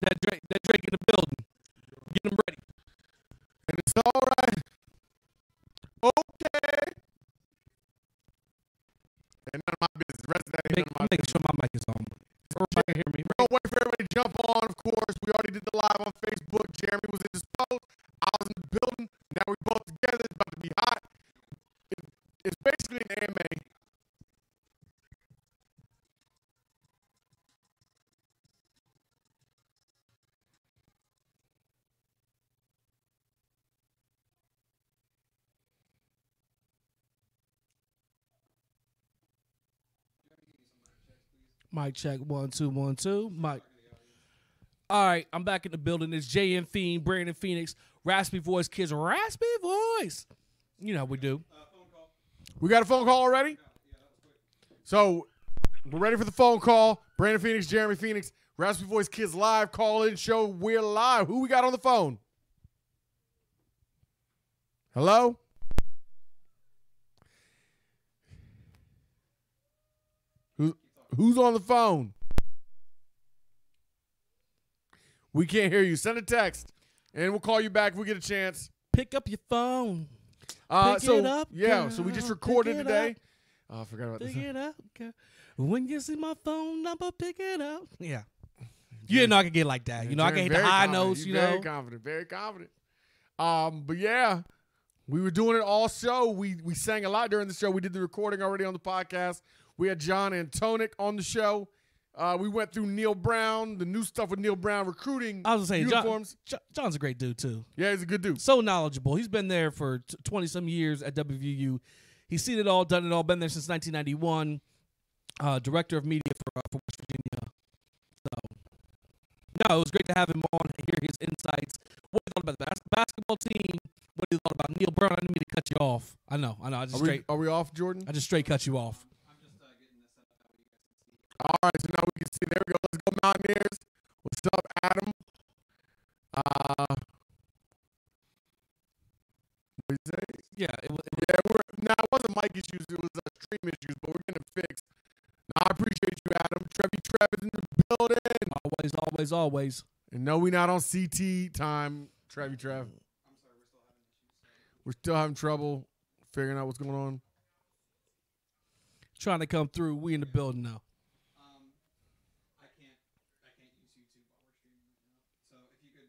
That Drake in the building. Get him ready. And it's all right. Okay. And none of my business. The rest of that ain't none of my business. Make sure my mic is on. Everybody can hear me. We're going to wait for everybody to jump on, of course. We already did the live on Facebook. Jeremy was in his post. I was in the building. Now we're both together. It's about to be hot. It's basically an AMA. Mic check 1 2 1 2. Mic. All right, I'm back in the building. It's JM Fiend, Brandon Phoenix, Raspy Voice Kids, Raspy Voice. You know how we do. Phone call. We got a phone call already? Yeah, that was quick. So we're ready for the phone call. Brandon Phoenix, Jeremy Phoenix, Raspy Voice Kids live call-in show. We're live. Who we got on the phone? Hello? Who's on the phone? We can't hear you. Send a text, and we'll call you back if we get a chance. Pick up your phone. Pick it up, yeah. girl. So we just recorded today. Up. Oh, I forgot about this. Pick it up, girl. When you see my phone number, pick it up. Yeah. You didn't know I could get like that. You know, I can hit the high notes. You know, very confident, very confident. But yeah, we were doing it all show. We sang a lot during the show. We did the recording already on the podcast. We had John Antonic on the show. We went through Neil Brown, the new stuff with Neil Brown recruiting. I was going to say, uniforms. John's a great dude, too. Yeah, he's a good dude. So knowledgeable. He's been there for 20-some years at WVU. He's seen it all, done it all, been there since 1991. Director of media for West Virginia. So, no, it was great to have him on and hear his insights. What he thought about the basketball team. What he thought about Neil Brown. I didn't mean to cut you off. I know. Are we off, Jordan? I just straight cut you off. All right, so now we can see. There we go. Let's go, Mountaineers. What's up, Adam? What did you say? Yeah, it wasn't mic issues. It was stream issues, but we're getting it fixed. No, I appreciate you, Adam. Trev is in the building. Always. And no, we're not on CT time, Trev. I'm sorry, we're still having trouble figuring out what's going on. Trying to come through. We in the building now. I can't use YouTube while we're streaming right now. So if you could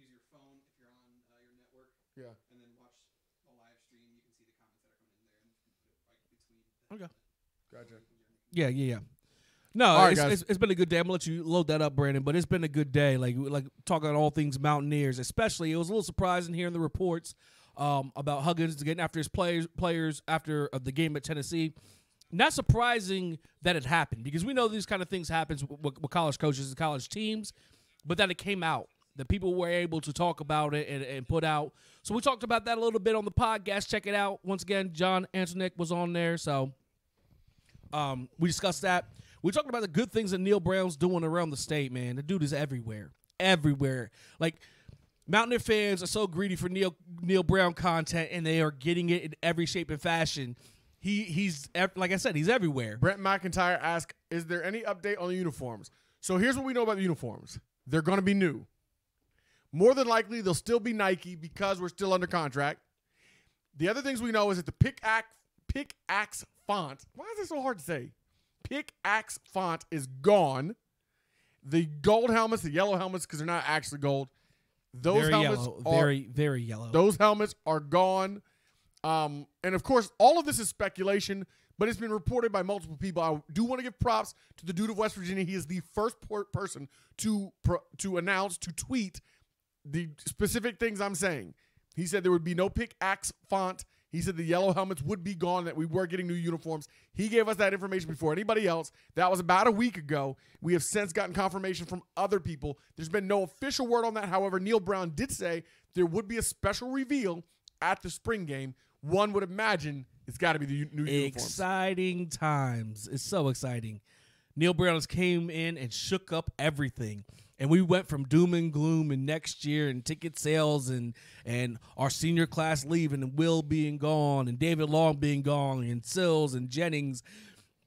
use your phone if you're on your network, yeah, and then watch the live stream, you can see the comments that are coming in there, and between. Okay. Gotcha. Yeah. No, right, it's been a good day. I'm gonna let you load that up, Brandon. But it's been a good day. Like talking about all things Mountaineers, especially. It was a little surprising hearing the reports about Huggins getting after his players after the game at Tennessee. Not surprising that it happened because we know these kind of things happens with college coaches and college teams, but that it came out, that people were able to talk about it and put out. So we talked about that a little bit on the podcast. Check it out. Once again, John Antonic was on there. So we discussed that. We talked about the good things that Neil Brown's doing around the state, man. The dude is everywhere. Like, Mountaineer fans are so greedy for Neil Brown content, and they are getting it in every shape and fashion. He's like I said, he's everywhere. Brent McIntyre asked, is there any update on the uniforms? So here's what we know about the uniforms. They're going to be new. More than likely, they'll still be Nike because we're still under contract. The other things we know is that the Pickaxe font, why is it so hard to say? Pickaxe font is gone. The gold helmets, the yellow helmets, because they're not actually gold. Those helmets are very yellow. Those helmets are gone. And of course, all of this is speculation, but it's been reported by multiple people. I do want to give props to the dude of West Virginia. He is the first person to announce, to tweet the specific things I'm saying. He said there would be no Pickaxe font. He said the yellow helmets would be gone, that we were getting new uniforms. He gave us that information before anybody else. That was about a week ago. We have since gotten confirmation from other people. There's been no official word on that. However, Neil Brown did say there would be a special reveal at the spring game. One would imagine it's got to be the new uniforms. Exciting times. It's so exciting. Neil Brown has came in and shook up everything. And we went from doom and gloom and next year and ticket sales and our senior class leaving and Will being gone and David Long being gone and Sills and Jennings.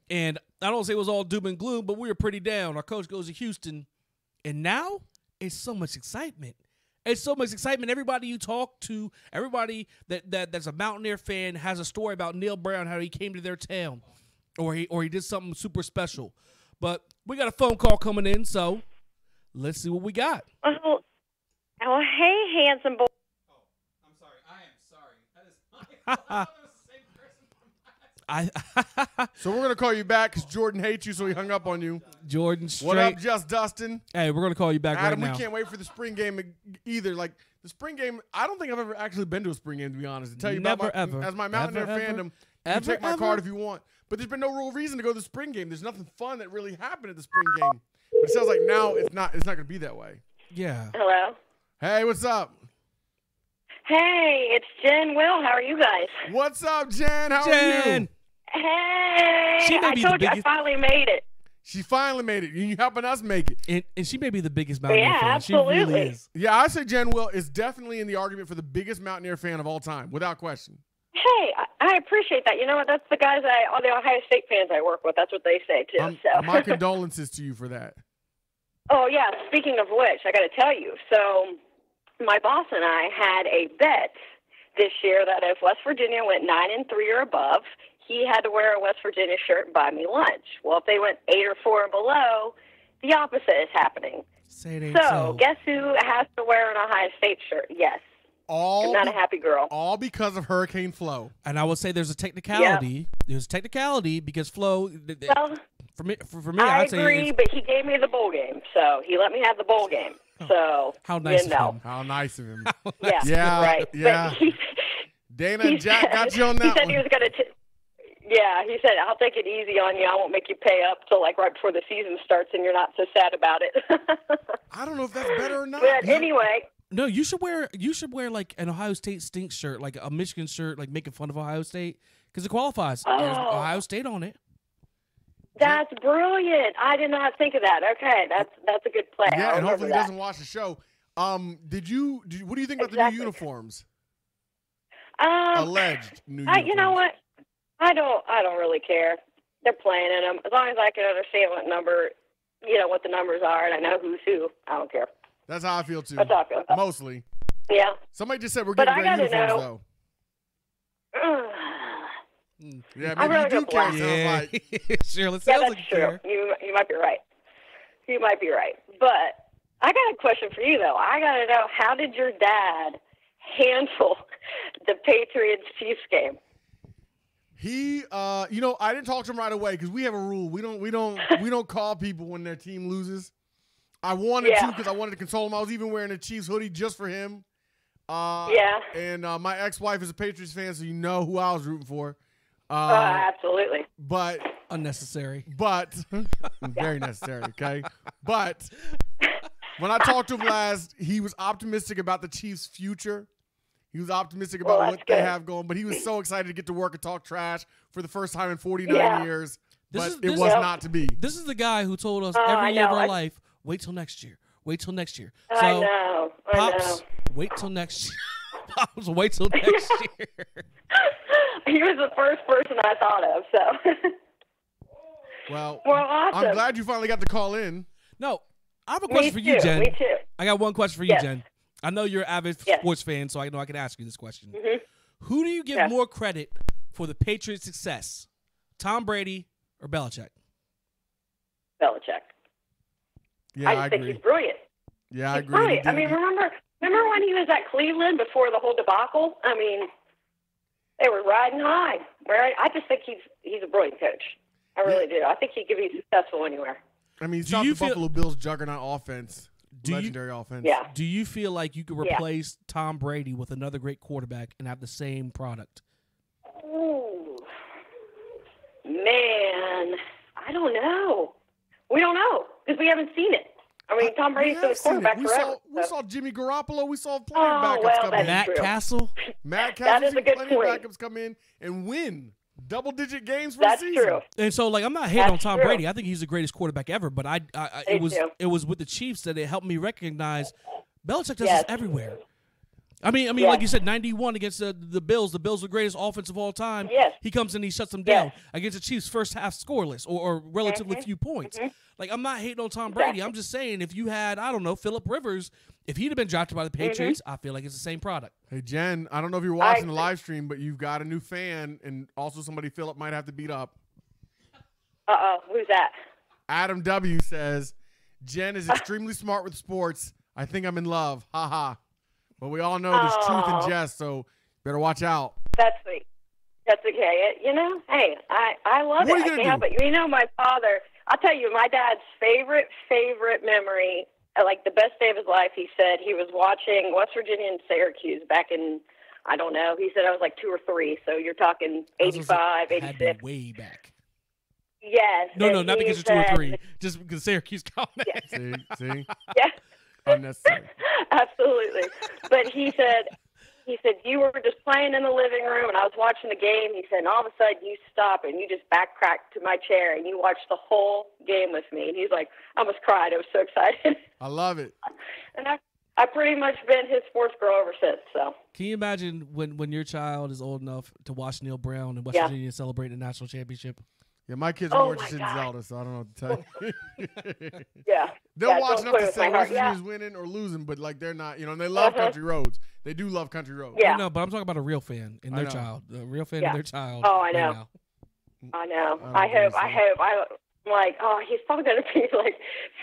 And I don't say it was all doom and gloom, but we were pretty down. Our coach goes to Houston. And now it's so much excitement. It's so much excitement. Everybody you talk to, everybody that's a Mountaineer fan has a story about Neil Brown, how he came to their town, or he did something super special. But we got a phone call coming in, so let's see what we got. Oh, hey, handsome boy. Oh, I'm sorry. I am sorry. That is my fault. That was the same person from last. So we're gonna call you back because Jordan hates you, so he hung up on you. Jordan, straight. What up, Just Dustin? Hey, we're gonna call you back Adam, right now. we can't wait for the spring game either. Like the spring game, I don't think I've ever actually been to a spring game, to be honest. To tell you Never, about ever. as my Mountaineer Ever, fandom, you ever, can take my ever? card if you want. But there's been no real reason to go to the spring game. There's nothing fun that really happened at the spring game. But it sounds like now it's not gonna be that way. Yeah. Hello. Hey, what's up? Hey, it's Jen. Will, how are you guys? What's up, Jen? How are you? Jen. Hey, She may I be the told you I biggest- finally made it. She finally made it. You helping us make it. And she may be the biggest Mountaineer Yeah, fan. She really absolutely. is. Yeah, I say Jen Will is definitely in the argument for the biggest Mountaineer fan of all time, without question. Hey, I appreciate that. You know what? That's the guys all the Ohio State fans I work with. That's what they say too. So My condolences to you for that. Oh, yeah. Speaking of which, I got to tell you. So my boss and I had a bet this year that if West Virginia went 9-3 or above, he had to wear a West Virginia shirt and buy me lunch. Well, if they went 8 or 4 or below, the opposite is happening. Say it ain't So guess who has to wear an Ohio State shirt? Yes. I'm not a happy girl. All because of Hurricane Flo. And I would say there's a technicality. There's a technicality because Flo. Well, For me, I I'd say agree, but he gave me the bowl game, so he let me have the bowl game. So how nice you know. of him. How nice of him. Yeah, Yeah, right. yeah. But Dana and Jack got you on he that said one. he was going to. Yeah, he said, I'll take it easy on you. I won't make you pay up till like right before the season starts, and you're not so sad about it. I don't know if that's better or not. But anyway, No, you should wear like an Ohio State stinks shirt, like a Michigan shirt, like making fun of Ohio State because it qualifies. There's Oh. Ohio Sate on it. that's brilliant. I did not think of that. Okay, that's a good play. Yeah, I'll and hopefully he remember that. doesn't watch the show. What do you think about the Exactly. new uniforms? Um, Alleged new uniforms. you know what? I don't really care. They're playing in them as long as I can understand what number, what the numbers are, and I know who's who. I don't care. That's how I feel too. That's how I feel. Mostly. Yeah. Somebody just said we're But getting I great gotta uniforms know. though. Yeah, I maybe really you do don't care. like- Sounds like. Sure, it Yeah, sounds that's like you true. care. You might be right. You might be right. But I got a question for you, though. I got to know, how did your dad handle the Patriots-Chiefs game? He, I didn't talk to him right away because we have a rule. We don't call people when their team loses. I wanted to because I wanted to console him. I was even wearing a Chiefs hoodie just for him. And my ex-wife is a Patriots fan, so you know who I was rooting for. Absolutely. But Unnecessary. very necessary. Okay, but when I talked to him last, he was optimistic about the Chiefs' future. He was optimistic about Well, what that's they good. have going, but he was so excited to get to work and talk trash for the first time in 49 years. This But is- it was Yep. not to be. This is the guy who told us I every year of know. our life, wait till next year. Wait till next year. So, I know. Pops, wait till next year. Pops, wait till next year. He was the first person I thought of, so. Well, awesome. I'm glad you finally got the call in. No, I have a Me question for you, too, Jen. me too. I got one question for you, Yes. Jen. I know you're an avid Yes. sports fan, so I know I can ask you this question. Mhm. Who do you give Yes. more credit for the Patriots' success, Tom Brady or Belichick? Belichick. Yeah, I think agree. he's brilliant. Yeah, I He's agree. brilliant. I mean, remember when he was at Cleveland before the whole debacle? I mean, they were riding high. Right? I just think he's a brilliant coach. I really do. I think he could be successful anywhere. I mean, Do stop you the feel- Buffalo Bills juggernaut offense. Do you- Legendary offense. Yeah. Do you feel like you could Yeah. replace Tom Brady with another great quarterback and have the same product? Ooh, man, I don't know. We don't know because we haven't seen it. I mean, Tom Brady's been a quarterback forever. We so- saw Jimmy Garoppolo. We saw plenty of Oh, backups well, come that's in. Matt true. Castle? Matt That Castle is a good plenty of point. backups come in and win double-digit games for That's the season. true. And so, like, I'm not hating on That's Tom true. Brady. I think he's the greatest quarterback ever. But Me it too. was with the Chiefs that it helped me recognize Belichick does Yes. this everywhere. I mean, Yes. like you said, 91 against the Bills. The Bills are the greatest offense of all time. Yes. He comes in, he shuts them Yes. down against the Chiefs. First half scoreless or relatively few points. Like, I'm not hating on Tom Brady. Exactly. I'm just saying, if you had, I don't know, Phillip Rivers, if he'd have been drafted by the Patriots, I feel like it's the same product. Hey, Jen, I don't know if you're watching the live stream, but you've got a new fan, and also somebody Philip might have to beat up. Who's that? Adam W. says, Jen is extremely smart with sports. I think I'm in love. Ha ha. But we all know there's truth in jest, so better watch out. That's sweet. That's okay. You know, hey, I love What are it. you I gonna can't help it. You know, my father, I'll tell you, my dad's favorite memory, like the best day of his life, he said he was watching West Virginia and Syracuse back in, I don't know, he said I was like 2 or 3, so you're talking 85, Had 86. been way back. Yes. No, and not he because you're 2 or said- 3. Just because Syracuse caught that. See? Yeah. Unnecessary. Absolutely. But he said you were just playing in the living room and I was watching the game. He said, and all of a sudden you stop and you just backtrack to my chair and you watched the whole game with me. And he's like, I almost cried. I was so excited. I love it. And I pretty much been his sports girl ever since. So Can you imagine when your child is old enough to watch Neil Brown and West Yeah. Virginia celebrate the national championship? Yeah, my kids are more my interested in God. Zelda, so I don't know what to tell you. yeah. They'll Yeah, watch don't enough play to with say my West heart. Yeah. Virginia's winning or losing, but like they're not, and they love country roads. They do love country roads. Yeah. No, but I'm talking about a real fan and I their know. child. A real fan Yeah. and their child. Oh, I right know. now. I know. I don't I think hope. I'm like, oh, he's probably going to be like,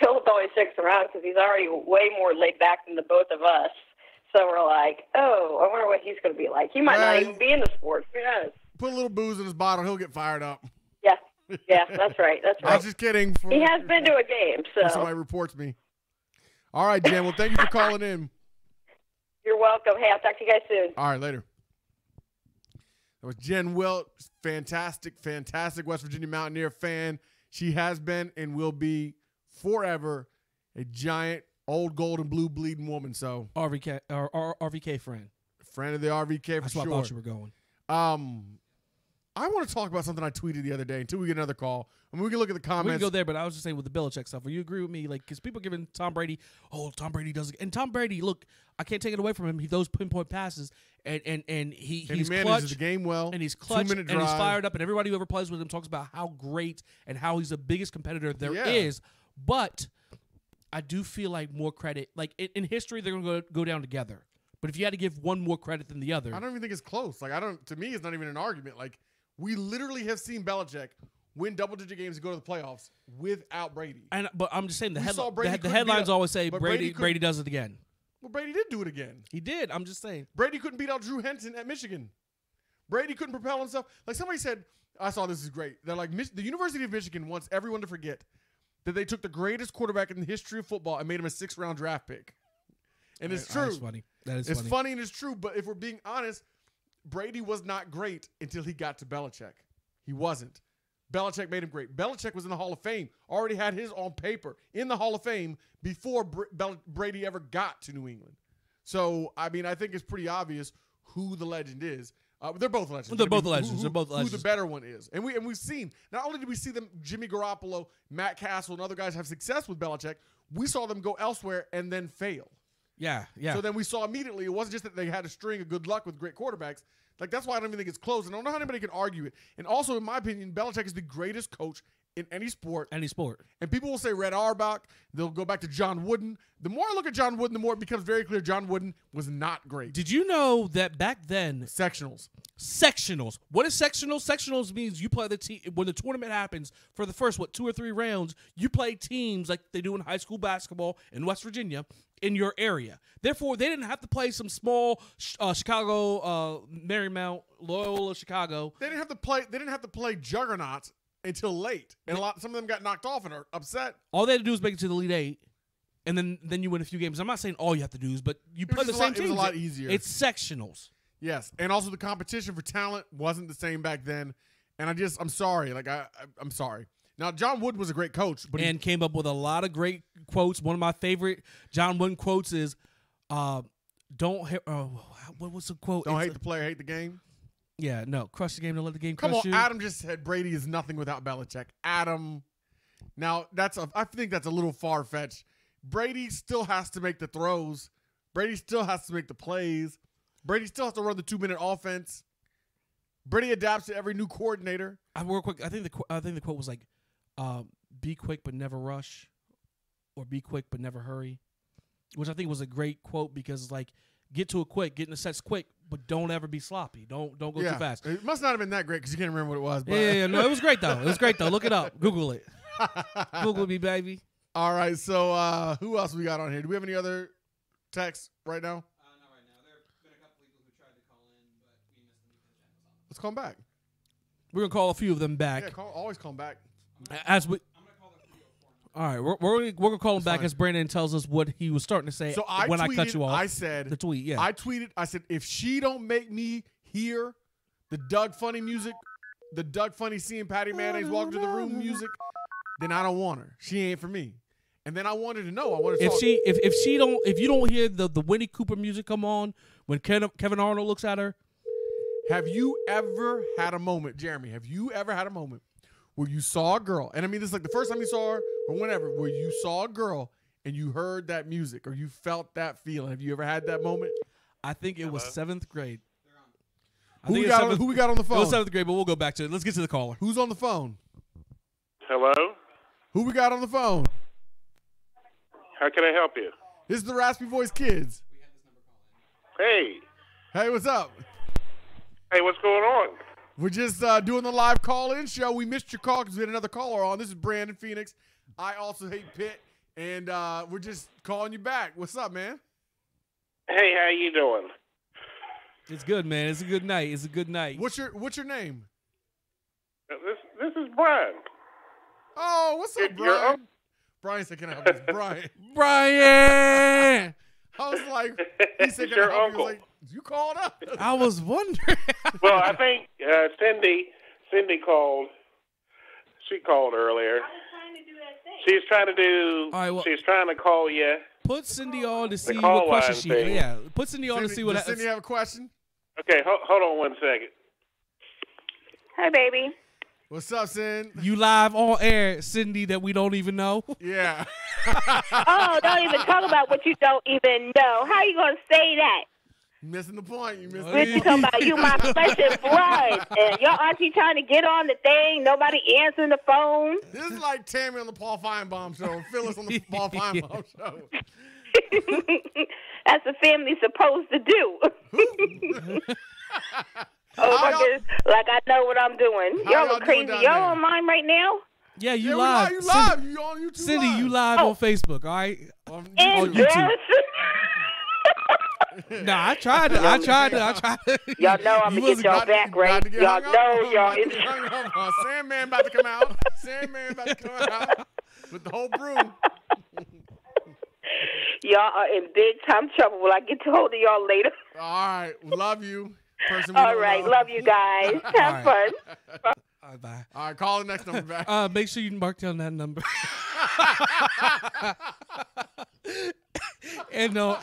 Philip always sticks around because he's already way more laid back than the both of us. So we're like, oh, I wonder what he's going to be like. He might not Right. even be in the sport. Who knows? Put a little booze in his bottle, he'll get fired up. Yeah. Yeah, that's right. That's I was right. just kidding. He has been to a game, If so somebody reports me. All right, Jen. Well, thank you for calling in. you're welcome. Hey, I'll talk to you guys soon. All right, later. That was Jen Wilt, fantastic West Virginia Mountaineer fan. She has been and will be forever a giant old gold and blue bleeding woman. So RVK, or RVK friend. friend of the RVK for That's sure. where I thought you were going. I want to talk about something I tweeted the other day until we get another call. I mean, we can look at the We can comments. go there, but I was just saying with the Belichick stuff. Will you agree with me? Like, because people giving Tom Brady, Tom Brady does it. And Tom Brady, look, I can't take it away from him. He throws pinpoint passes, and he's and he manages clutch, the game well. and he's clutch, 2-minute and he's drive. fired up, and everybody who ever plays with him talks about how great and how he's the biggest competitor there Yeah. is. But I do feel like more credit, like in history, they're going to go down together. But if you had to give one more credit than the other, I don't even think it's close. Like to me, it's not even an argument. Like we literally have seen Belichick win double-digit games and go to the playoffs without Brady. but I'm just saying We saw Brady the couldn't headlines beat up- always say but Brady Brady couldn't- does it again. Well, Brady did do it again. He did. I'm just saying. Brady couldn't beat out Drew Henson at Michigan. Brady couldn't propel himself. Like somebody said, I saw this is great. They're like, the University of Michigan wants everyone to forget that they took the greatest quarterback in the history of football and made him a 6th-round draft pick. And it's true. That's funny. That is It's funny. funny and it's true, but if we're being honest, Brady was not great until he got to Belichick. He wasn't. Belichick made him great. Belichick was in the Hall of Fame, already had his on paper in the Hall of Fame before Brady ever got to New England. So, I mean, I think it's pretty obvious who the legend is. They're both legends. They're I both mean, legends. They're both Who legends. the better one is. And we've seen, not only did we see them, Jimmy Garoppolo, Matt Castle, and other guys have success with Belichick, we saw them go elsewhere and then fail. Yeah. So then we saw immediately, it wasn't just that they had a string of good luck with great quarterbacks. Like, that's why I don't even think it's close. And I don't know how anybody can argue it. And also, in my opinion, Belichick is the greatest coach in any sport. Any sport. And people will say Red Auerbach. They'll go back to John Wooden. The more I look at John Wooden, the more it becomes very clear John Wooden was not great. Did you know that back then, Sectionals. sectionals? What is sectionals? Sectionals means you play the team when the tournament happens for the first 2 or 3 rounds. You play teams like they do in high school basketball in West Virginia in your area. Therefore, they didn't have to play some small Chicago, Marymount, Loyola, Chicago. They didn't have to play juggernauts until late. And some of them got knocked off and are upset. All they had to do is make it to the Elite Eight, and then you win a few games. I'm not saying all you have to do is, but you play the same It was teams. a lot easier. It's sectionals. Yes, and also the competition for talent wasn't the same back then. And I'm sorry. Like I'm sorry. Now John Wooden was a great coach, but and came up with a lot of great quotes. One of my favorite John Wooden quotes is, "Don't hate." What was the quote? don't hate the player, hate the game. Yeah, no, crush the game, don't let the game Come crush on, you. Adam just said Brady is nothing without Belichick. Adam, now I think that's a little far fetched. Brady still has to make the throws, Brady still has to make the plays. Brady still has to run the 2-minute offense. Brady adapts to every new coordinator. Real quick, I think the quote was like, "Be quick but never rush," or "Be quick but never hurry," which I think was a great quote because like get to it quick, get in the sets quick, but don't ever be sloppy. Don't go too fast. It must not have been that great because you can't remember what it was. But Yeah, no, it was great though. It was great though. Look it up, Google it, Google me, baby. All right, so who else we got on here? Do we have any other texts right now? Not right now. There have been a couple people who tried to call in, but we missed them because Jen was on. Let's call them back. We're gonna call a few of them back. Yeah, always call them back. As we. I'm gonna call the 304 number. All right, we're gonna call him back fine. as Brandon tells us what he was starting to say So I when tweeted, I cut you off. I said, the tweet, yeah. I tweeted, I said, if she don't make me hear the Doug Funny music, the Doug Funny seeing Patty Mayonnaise walk into the room music, then I don't want her. She ain't for me. And then I wanted to know. I wanted to talk. if you don't hear the Winnie Cooper music come on when Kevin Arnold looks at her, Have you ever had a moment, Jeremy? Have you ever had a moment where you saw a girl, and I mean this is like the first time you saw her or whenever, where you saw a girl and you heard that music or you felt that feeling? Have you ever had that moment? I think it was 7th grade. Who we got on the It phone? was 7th grade, but we'll go back to it. Let's get to the caller. Who's on the phone? Hello? Who we got on the phone? How can I help you? This is the Raspy Voice Kids. Hey. Hey, what's up? Hey, what's going on? We're just doing the live call-in show. We missed your call because we had another caller on. This is Brandon Phoenix. I also hate Pitt, and we're just calling you back. What's up, man? Hey, how you doing? It's good, man. It's a good night. It's a good night. What's your name? This is Brian. Oh, what's up, You're Brian? up? Brian said, "Can I help you?" It's Brian. Brian! I was like, he said, "Can Your I help you?" uncle. I was like, you called up. I was wondering. Well, I think Cindy called. She called earlier. She's trying to do. All right, well- she's trying to call you. Put Cindy on to see call what question line she. thing. Yeah, put Cindy on to see what. Does Cindy have a question? Okay, hold on 1 second. Hi, baby. What's up, Cindy? You live on air, Cindy, that we don't even know. Yeah. Oh, don't even talk about what you don't even know. How you going to say that? Missing the point. You missed Bitch, you the talking about you my flesh and blood. And your auntie trying to get on the thing. Nobody answering the phone. This is like Tammy on the Paul Feinbaum show, or Phyllis on the Paul Feinbaum show. That's what family's supposed to do. Oh, my goodness. Like I know what I'm doing. How Y'all y'all are crazy. doing down Y'all there? online right now? Yeah, you Yeah, live. you Cindy, live. You on YouTube Cindy, live. you live on Facebook. All right. On Embarrassing. Nah, I tried to. Y'all know I'm You going to get wasn't y'all back, right? Y'all know y'all. Sandman about to come out. Sandman about to come out with the whole broom. Y'all are in big time trouble. Will I get to hold of y'all later? All right. Love you. Person we All don't right. know. Love you guys. Have fun. All right, bye. All right. Call the next number back. Make sure you mark down that number. And no.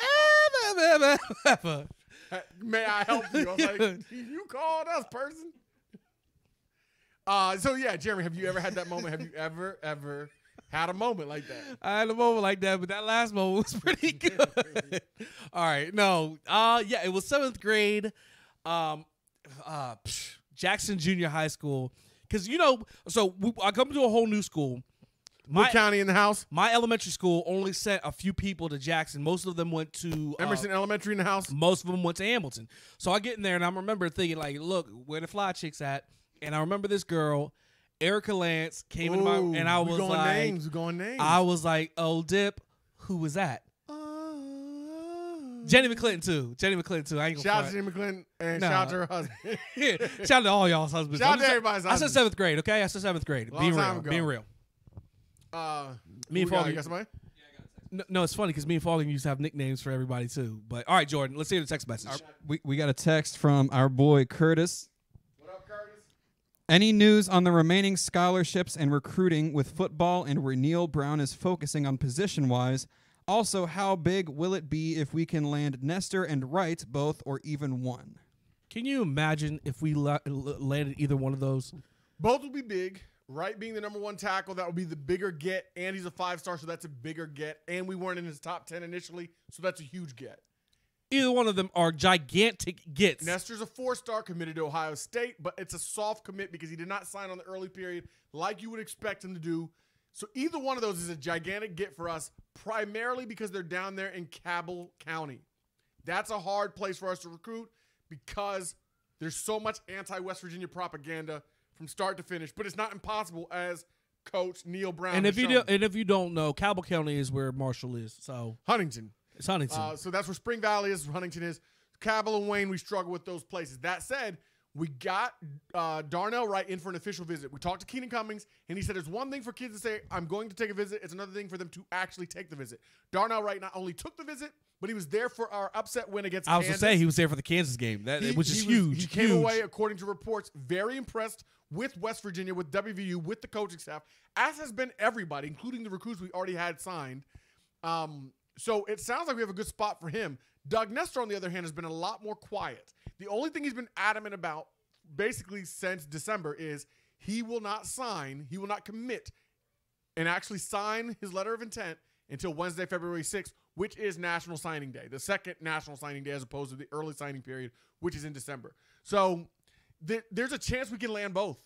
May I help you? I was like, you called us, person. So yeah, Jeremy, have you ever had that moment? Have you ever had a moment like that? I had a moment like that, but that last moment was pretty good. All right, no, yeah, it was 7th grade, Jackson Junior High School, because I come to a whole new school. What county in the house? My elementary school only sent a few people to Jackson. Most of them went to Emerson Elementary in the house. Most of them went to Hamilton. So I get in there and I remember thinking, like, look, where the fly chicks at? And I remember this girl, Erica Lance, came into my, and I was like, we're going names. I was like, oh, Dip, who was that? Jenny McClinton too. I ain't gonna Shout out to front. Jenny McClinton and No. shout out to her husband. Yeah, shout out to all y'all's husbands. Shout out to I everybody's said husbands. 7th grade, okay? I said 7th grade. Long Being time real. ago. Being real. Me and Who we got? Foggy. You got somebody? No, it's funny because me and Foggy used to have nicknames for everybody too. But all right, Jordan, let's hear the text message. We got a text from our boy Curtis. What up, Curtis? Any news on the remaining scholarships and recruiting with football and where Neil Brown is focusing on position-wise? Also, how big will it be if we can land Nestor and Wright both or even one? Can you imagine if we landed either one of those? Both will be big. Wright being the number 1 tackle, that would be the bigger get, and he's a 5-star, so that's a bigger get. And we weren't in his top 10 initially, so that's a huge get. Either one of them are gigantic gets. Nestor's a 4-star committed to Ohio State, but it's a soft commit because he did not sign on the early period like you would expect him to do. So either one of those is a gigantic get for us, primarily because they're down there in Cabell County. That's a hard place for us to recruit because there's so much anti-West Virginia propaganda from start to finish. But it's not impossible, as Coach Neil Brown And has shown. if you don't know, Cabell County is where Marshall is. So Huntington. it's Huntington. So that's where Spring Valley is, Huntington is. Cabell and Wayne, we struggle with those places. That said, we got Darnell Wright in for an official visit. We talked to Keenan Cummings, and he said it's one thing for kids to say, I'm going to take a visit. It's another thing for them to actually take the visit. Darnell Wright not only took the visit, but he was there for our upset win against I was Kansas. going to say he was there for the Kansas game, which is huge. He came huge. away, according to reports, very impressed with West Virginia, with WVU, with the coaching staff, as has been everybody, including the recruits we already had signed. So it sounds like we have a good spot for him. Doug Nestor, on the other hand, has been a lot more quiet. The only thing he's been adamant about basically since December is he will not sign, he will not commit and actually sign his letter of intent until Wednesday, February 6th, which is National Signing Day, the second National Signing Day as opposed to the early signing period, which is in December. So there's a chance we can land both.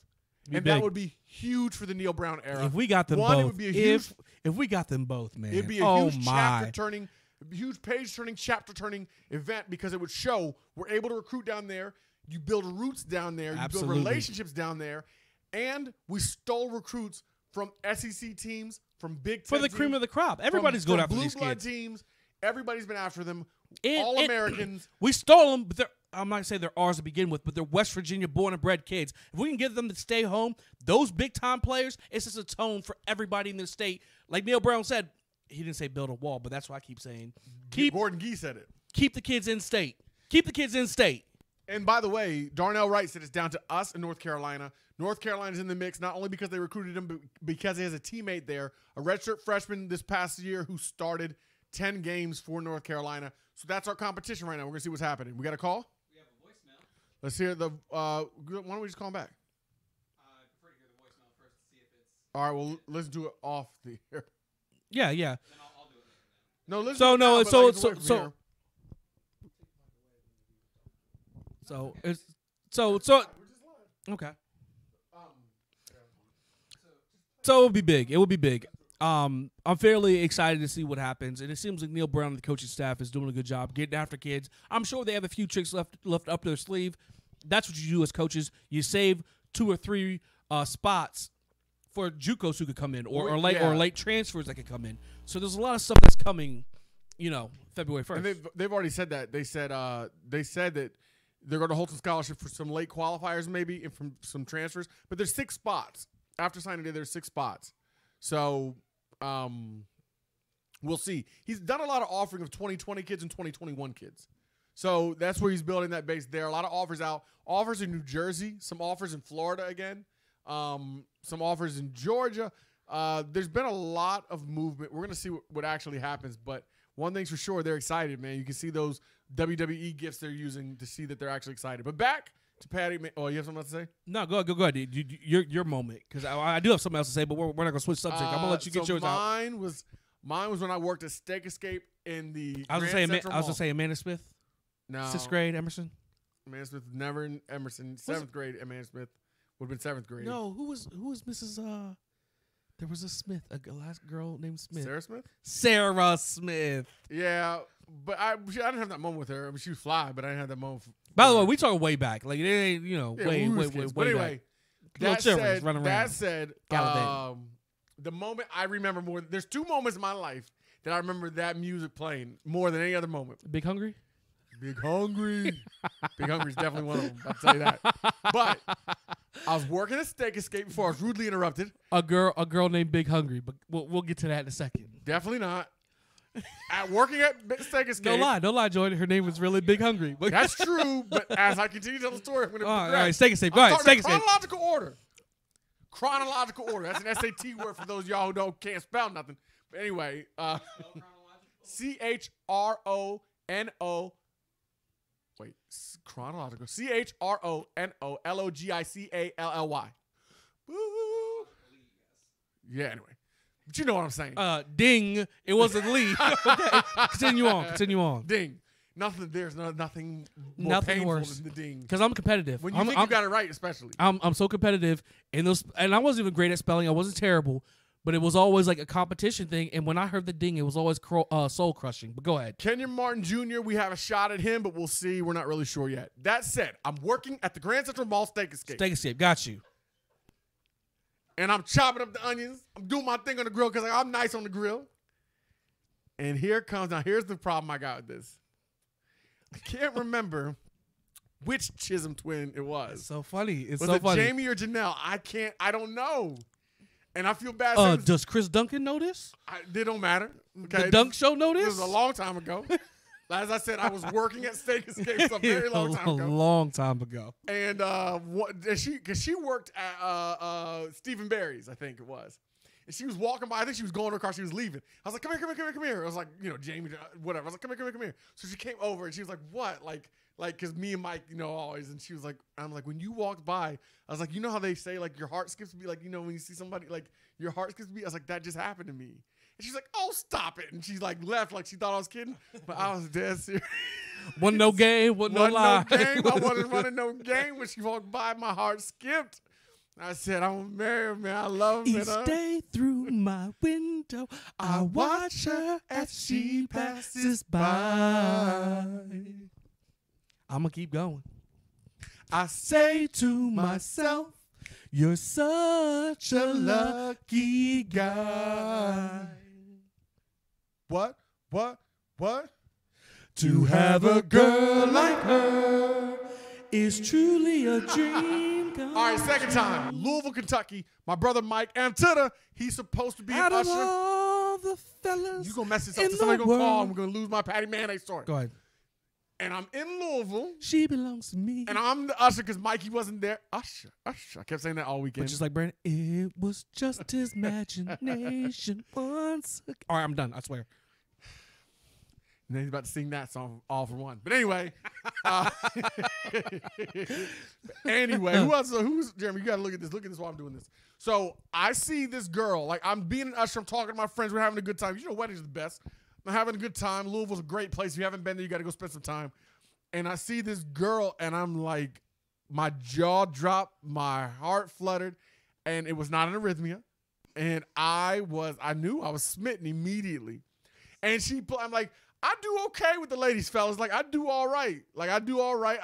And that would be huge for the Neil Brown era. If we got them One, both, it would be a huge, if we got them both, man, it'd be a huge chapter-turning, huge page-turning, chapter-turning event because it would show we're able to recruit down there. You build roots down there. Absolutely. You build relationships down there. And we stole recruits from SEC teams, from Big Ten for the teams, cream of the crop. Everybody's going after blue these blood kids. teams. Everybody's been after them. And All Americans. We stole them, but I'm not saying they're ours to begin with, but they're West Virginia born and bred kids. If we can get them to stay home, those big-time players, it's just a tone for everybody in the state. Like Neil Brown said, he didn't say build a wall, but that's what I keep saying. Gordon Gee said it. Keep the kids in state. Keep the kids in state. And by the way, Darnell Wright said it's down to us in North Carolina. North Carolina's in the mix, not only because they recruited him, but because he has a teammate there, a redshirt freshman this past year who started 10 games for North Carolina. So that's our competition right now. We're going to see what's happening. We got a call? We have a voicemail. Let's hear the why don't we just call him back? I prefer to hear the voicemail first to see if it's. All right, well, listen to it off the air. Yeah. Then I'll do it later. No, listen So, to it no, now, it's but, like, so- away from so- here. So it's okay. So it would be big. It would be big. I'm fairly excited to see what happens, and it seems like Neil Brown and the coaching staff is doing a good job getting after kids. I'm sure they have a few tricks left up their sleeve. That's what you do as coaches. You save 2 or 3 spots for JUCOs who could come in, or late transfers that could come in. So there's a lot of stuff that's coming, February 1st. And they've already said that. They said that they're going to hold some scholarship for some late qualifiers maybe and from some transfers. But there's 6 spots. After signing day, there's 6 spots. So we'll see. He's done a lot of offering of 2020 kids and 2021 kids. So that's where he's building that base there. A lot of offers out. Offers in New Jersey. Some offers in Florida again. Some offers in Georgia. There's been a lot of movement. We're going to see what actually happens. But one thing's for sure, they're excited, man. You can see those WWE gifts they're using to see that they're actually excited. But back to Patty. Oh, you have something else to say? No, go ahead. Your moment, because I do have something else to say, but we're not going to switch subject. I'm going to let you get yours out. Mine was when I worked at Steak Escape in the I was Grand going Central to say Amanda Smith. No. 6th grade, Emerson. Amanda Smith never in Emerson. 7th grade, Amanda Smith would have been 7th grade. No, who was Mrs. There was a Smith, a last girl named Smith. Sarah Smith? Sarah Smith. Yeah, but I didn't have that moment with her. I mean, she was fly, but I didn't have that moment. By the way, we talking way back. Like it ain't, way But anyway, back. that said, the moment I remember more. There's 2 moments in my life that I remember that music playing more than any other moment. Big Hungry? Big Hungry. Big Hungry is definitely one of them. I'll tell you that. But I was working at Steak Escape before I was rudely interrupted. A girl named Big Hungry, but we'll get to that in a second. Definitely not. Working at Steak Escape. Don't lie, Jordan. Her name was really Big Hungry. That's true, but as I continue to tell the story, I'm going to all right, Steak Escape. Go ahead, Steak Steak Escape. Chronological order. Chronological order. That's an SAT word for those of y'all who can't spell nothing. But anyway, CHRONO. Wait, chronological. CHRONOLOGICALLY. Woo. Yeah, anyway. But you know what I'm saying. Ding. It wasn't Lee. Okay. Continue on. Ding. There's nothing more Nothing painful worse. than the ding. Because I'm competitive. When you think you got it right, especially. I'm so competitive, and I wasn't even great at spelling. I wasn't terrible, but it was always like a competition thing. And when I heard the ding, it was always soul crushing. But go ahead. Kenyon Martin Jr., we have a shot at him, but we'll see. We're not really sure yet. That said, I'm working at the Grand Central Mall Steak Escape. Steak Escape, got you. And I'm chopping up the onions. I'm doing my thing on the grill because I'm nice on the grill. And here's the problem I got with this. I can't remember which Chisholm twin it was. It's so funny. It's Was so it funny. Jamie or Janelle? I don't know. And I feel bad saying this. Does Chris Duncan know this? It don't matter. Okay. The Dunk Show know This this? was a long time ago. As I said, I was working at Steak Escape a very long time ago. A long time ago. And she worked at Stephen Barry's, I think it was. And she was walking by. I think she was going to her car. She was leaving. I was like, come here. I was like, Jamie, whatever. I was like, come here. So she came over and she was like, what? Like, because me and Mike, always. And she was like, I'm like, when you walked by, I was like, you know how they say, like, your heart skips a beat? Like, when you see somebody, like, your heart skips a beat? I was like, that just happened to me. And she's like, oh, stop it. And she's like, left like she thought I was kidding. But I was dead serious. Wasn't no game, wasn't no lie. No game. I wasn't running no game. When she walked by, my heart skipped. I said, I'm married, man. I love him. Each day through my window, I watch her as she passes by. I'm going to keep going. I say to myself, you're such a lucky guy. What? To have a girl like her is truly a dream come. All right, second time. Louisville, Kentucky. My brother Mike Antutta, he's supposed to be Out an of usher. all the fellas You gonna mess this up. in Somebody the gonna call. world. I'm gonna lose my Patty Mayonnaise story. Go ahead. And I'm in Louisville, She belongs to me. and I'm the usher because Mikey wasn't there. Usher. I kept saying that all weekend. But just like Brandon, it was just his imagination once. All right, I'm done. I swear. And then he's about to sing that song all for one. But anyway, who else? Who's Jeremy? You got to look at this. Look at this while I'm doing this. So I see this girl. Like, I'm being an usher. I'm talking to my friends. We're having a good time. Weddings are the best. I'm having a good time. Louisville's a great place. If you haven't been there, you got to go spend some time. And I see this girl, and I'm like, my jaw dropped, my heart fluttered, and it was not an arrhythmia. And I knew I was smitten immediately. And I'm like, I do okay with the ladies, fellas. Like, I do all right. I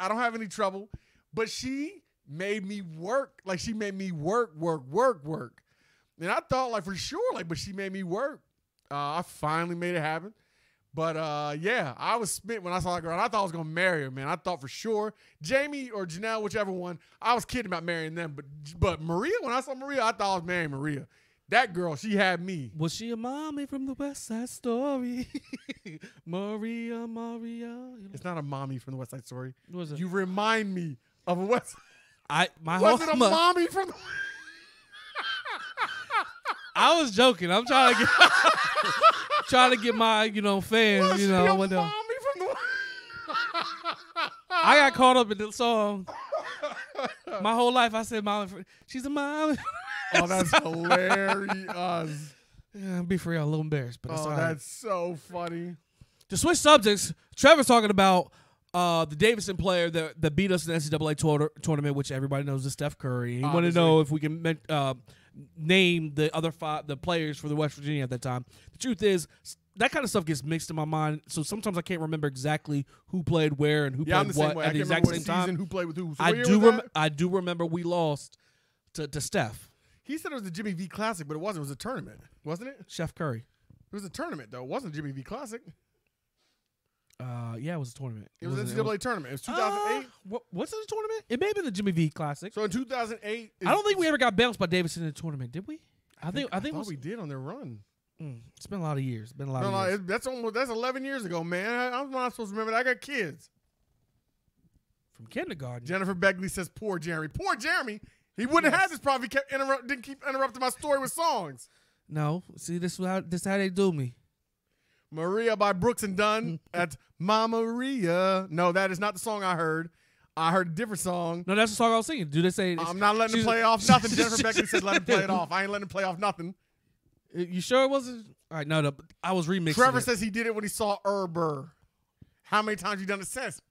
don't have any trouble. But she made me work. Like, she made me work. And I thought, like, for sure, but she made me work. I finally made it happen. But, yeah, I was smitten when I saw that girl. And I thought I was going to marry her, man. I thought for sure. Jamie or Janelle, whichever one, I was kidding about marrying them. But Maria, when I saw Maria, I thought I was marrying Maria. That girl, she had me. Was she a mommy from the West Side Story? Maria. It's not a mommy from the West Side Story. What was it? You remind me of a West Side. Was it a mommy from the I was joking. I'm trying to get my, fans, Was she a what the- mommy from the I got caught up in the song. My whole life I said she's a mom. Oh, that's hilarious. Yeah, be for real, a little embarrassed, but that's all right. That's so funny. To switch subjects, Trevor's talking about the Davidson player that beat us in the NCAA tournament, which everybody knows is Steph Curry. He wanted to know if we can name the other the players for the West Virginia at that time. The truth is, that kind of stuff gets mixed in my mind, so sometimes I can't remember exactly who played where and who played what at the exact same time. Who played with who? So I do remember we lost to Steph. He said it was the Jimmy V Classic, but it wasn't. It was a tournament, wasn't it? Chef Curry. It was a tournament, though. It wasn't Jimmy V Classic. Yeah, it was a tournament. It was an NCAA tournament. It was 2008. What's it a tournament? It may have been the Jimmy V Classic. So in 2008, I don't think we ever got bounced by Davidson in the tournament, did we? I think we did on their run. It's been a lot of years. It's been a lot of years. That's 11 years ago, man. I'm not supposed to remember that. I got kids. From kindergarten. Jennifer Begley says, "Poor Jeremy. Poor Jeremy. He wouldn't have had this problem if he didn't keep interrupting my story with songs." No, see, this is how they do me. Maria by Brooks and Dunn. That's Mama Maria. No, that is not the song I heard. I heard a different song. No, that's the song I was singing. Do they say? I'm not letting him play off nothing. Jennifer Begley said, "Let him play it off." I ain't letting him play off nothing. You sure it wasn't? All right, no, I was remixing. Trevor it. says he did it when he saw Burr. How many times you done it since?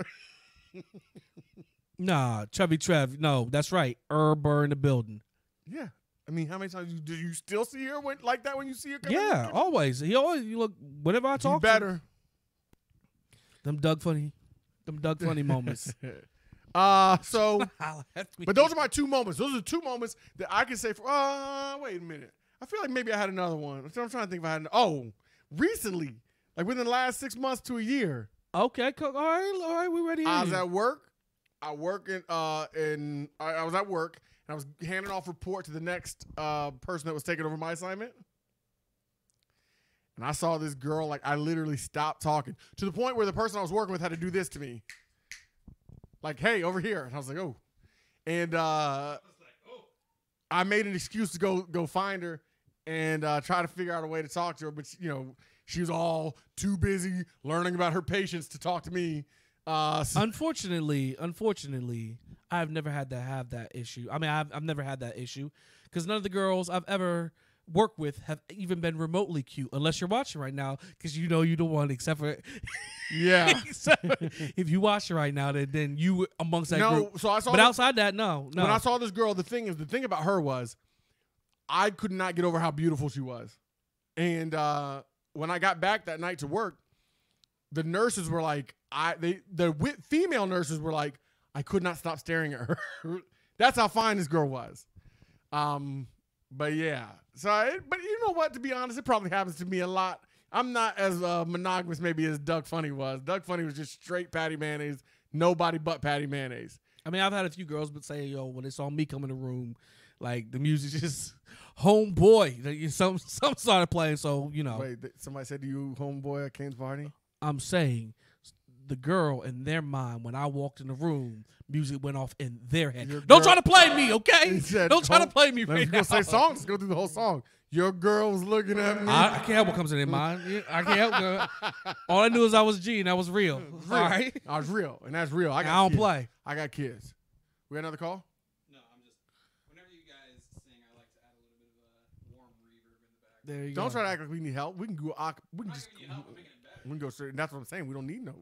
Nah, Chubby Trev. No, that's right. Burr in the building. Yeah. I mean, how many times do you still see her like that when you see her? Yeah, always. He always. You look. Whenever I talk, better. Them Doug Funny moments. So, but those are my 2 moments. Those are 2 moments that I can say for. Wait a minute. I feel like maybe I had another one. I'm trying to think if I had. Recently, like within the last 6 months to a year. Okay, all right, we ready. I was at work. I work I was at work and I was handing off report to the next person that was taking over my assignment. And I saw this girl, like I literally stopped talking to the point where the person I was working with had to do this to me. Like, hey, over here. And I was like, oh. And I made an excuse to go find her and try to figure out a way to talk to her. But, she was all too busy learning about her patients to talk to me. Unfortunately, I've never had to have that issue. I mean, I've never had that issue because none of the girls I've ever worked with have even been remotely cute, unless you're watching right now, because you don't want, except for if you watch it right now, then you amongst that group. So I saw. But outside that, no. When I saw this girl, the thing about her was, I could not get over how beautiful she was, and when I got back that night to work, the nurses were like, female nurses were like, I could not stop staring at her. That's how fine this girl was. But yeah. But you know what? To be honest, it probably happens to me a lot. I'm not as monogamous maybe as Doug Funny was. Doug Funny was just straight patty mayonnaise, nobody but patty mayonnaise. I mean, I've had a few girls but say, when they saw me come in the room, like the music just homeboy. Some started playing, so Wait, somebody said to you, homeboy at Kane's party? I'm saying the girl in their mind, when I walked in the room, music went off in their head. Don't try to play me, okay? Don't try to play me right now. Let's go say songs. Let's go through the whole song. Your girl was looking at me. I can't help what comes in their mind. I can't help. All I knew is I was G, and that was real. All right? I was real, and that's real. I don't play. I got kids. We got another call? No, I'm just. Whenever you guys sing, I like to add a little bit of a warm reverb in the back. There you go. Don't try to act like we need help. We can go. We can just. We can go straight. And that's what I'm saying. We don't need no.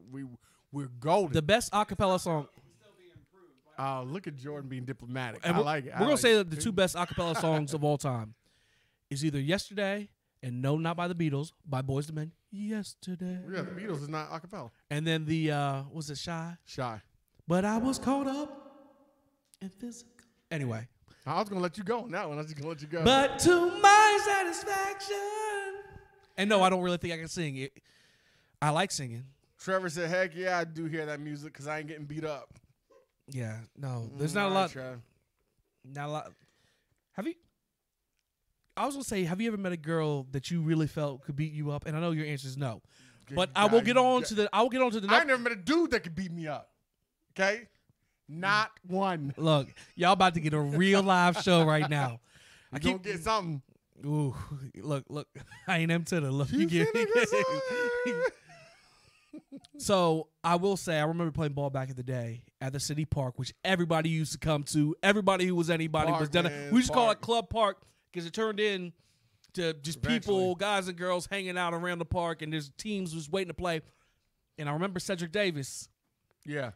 We're golden. The best acapella song. Look at Jordan being diplomatic. And I like it. We're going to say that the 2 best acapella songs of all time is either Yesterday and No, Not by the Beatles by Boyz II Men. Yesterday. Yeah, the Beatles is not acapella. And then the, was it Shy? Shy. But I was caught up in physical. Anyway. I was going to let you go on that one. I was just going to let you go. But to my satisfaction. And no, I don't really think I can sing it. I like singing. Trevor said, heck yeah, I do hear that music because I ain't getting beat up. Yeah, no. There's not a lot. Trev. Not a lot. I was going to say, have you ever met a girl that you really felt could beat you up? And I know your answer is no. But I will get on to the I ain't never met a dude that could beat me up. Okay? Not one. Look, y'all about to get a real live show right now. I keep getting something. Ooh, look. I ain't them to the look. You get So I will say, I remember playing ball back in the day at the city park, which everybody used to come to. Everybody who was anybody was done. We used to call it Club Park because it turned in to just people, guys and girls hanging out around the park, and there's teams was waiting to play. And I remember Cedric Davis. Yeah.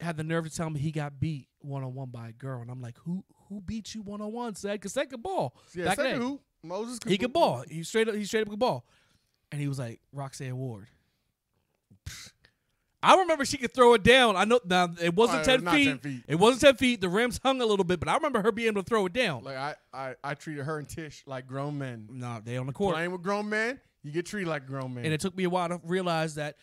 Had the nerve to tell me he got beat one-on-one by a girl. And I'm like, who beat you one-on-one, Ced? Because Ced could ball. Yeah, Ced who? Moses could He could ball. He straight up could ball. And he was like, Roxanne Ward. I remember she could throw it down. I know now it wasn't 10 feet. It wasn't 10 feet. The rims hung a little bit, but I remember her being able to throw it down. Like I treated her and Tish like grown men. No, they on the court. Playing with grown men, you get treated like grown men. And it took me a while to realize that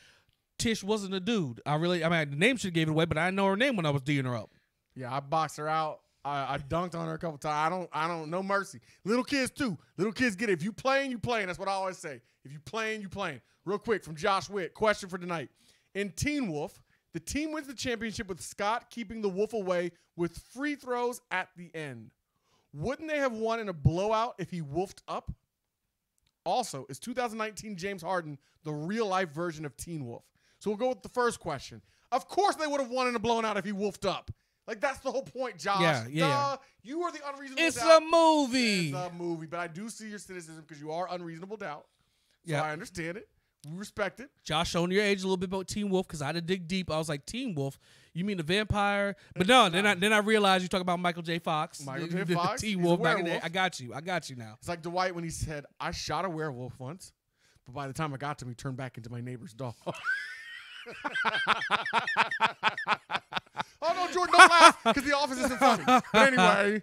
Tish wasn't a dude. The name should have gave it away, but I didn't know her name when I was D'ing her up. Yeah, I boxed her out. I dunked on her a couple times. I don't no mercy. Little kids too. Little kids get it. If you playing, you playing. That's what I always say. If you playing, you playing. Real quick from Josh Witt. Question for tonight. In Teen Wolf, the team wins the championship with Scott keeping the Wolf away with free throws at the end. Wouldn't they have won in a blowout if he wolfed up? Also, is 2019 James Harden the real-life version of Teen Wolf? So we'll go with the first question. Of course they would have won in a blowout if he wolfed up. Like, that's the whole point, Josh. Yeah. You are the unreasonable It's doubt. a movie. It's a movie, but I do see your cynicism because you are unreasonable doubt. So yeah. I understand it. We respect it. Josh showing your age a little bit about Teen Wolf because I had to dig deep. I was like, Teen Wolf? You mean the vampire? But no, then I realized you talk about Michael J. Fox. Michael J. Fox. Teen Wolf back in the day. I got you now. It's like Dwight when he said, I shot a werewolf once, but by the time I got to him, he turned back into my neighbor's dog. Oh, no, Jordan, don't laugh because The Office isn't funny. But anyway,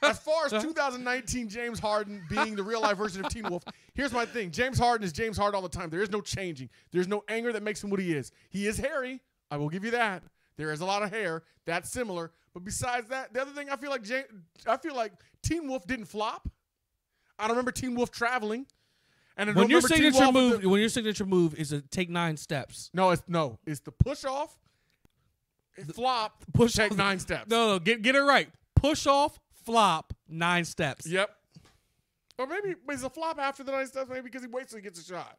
as far as 2019 James Harden being the real-life version of Teen Wolf, here's my thing. James Harden is James Harden all the time. There is no changing. There's no anger that makes him what he is. He is hairy. I will give you that. There is a lot of hair. That's similar. But besides that, the other thing I feel like Teen Wolf didn't flop. I don't remember Teen Wolf traveling. And when your signature move is to take 9 steps. No, it's the push off, flop, take 9 steps. No, get it right. Push off, flop, 9 steps. Yep. Or maybe it's a flop after the 9 steps, maybe because he waits till he gets a shot.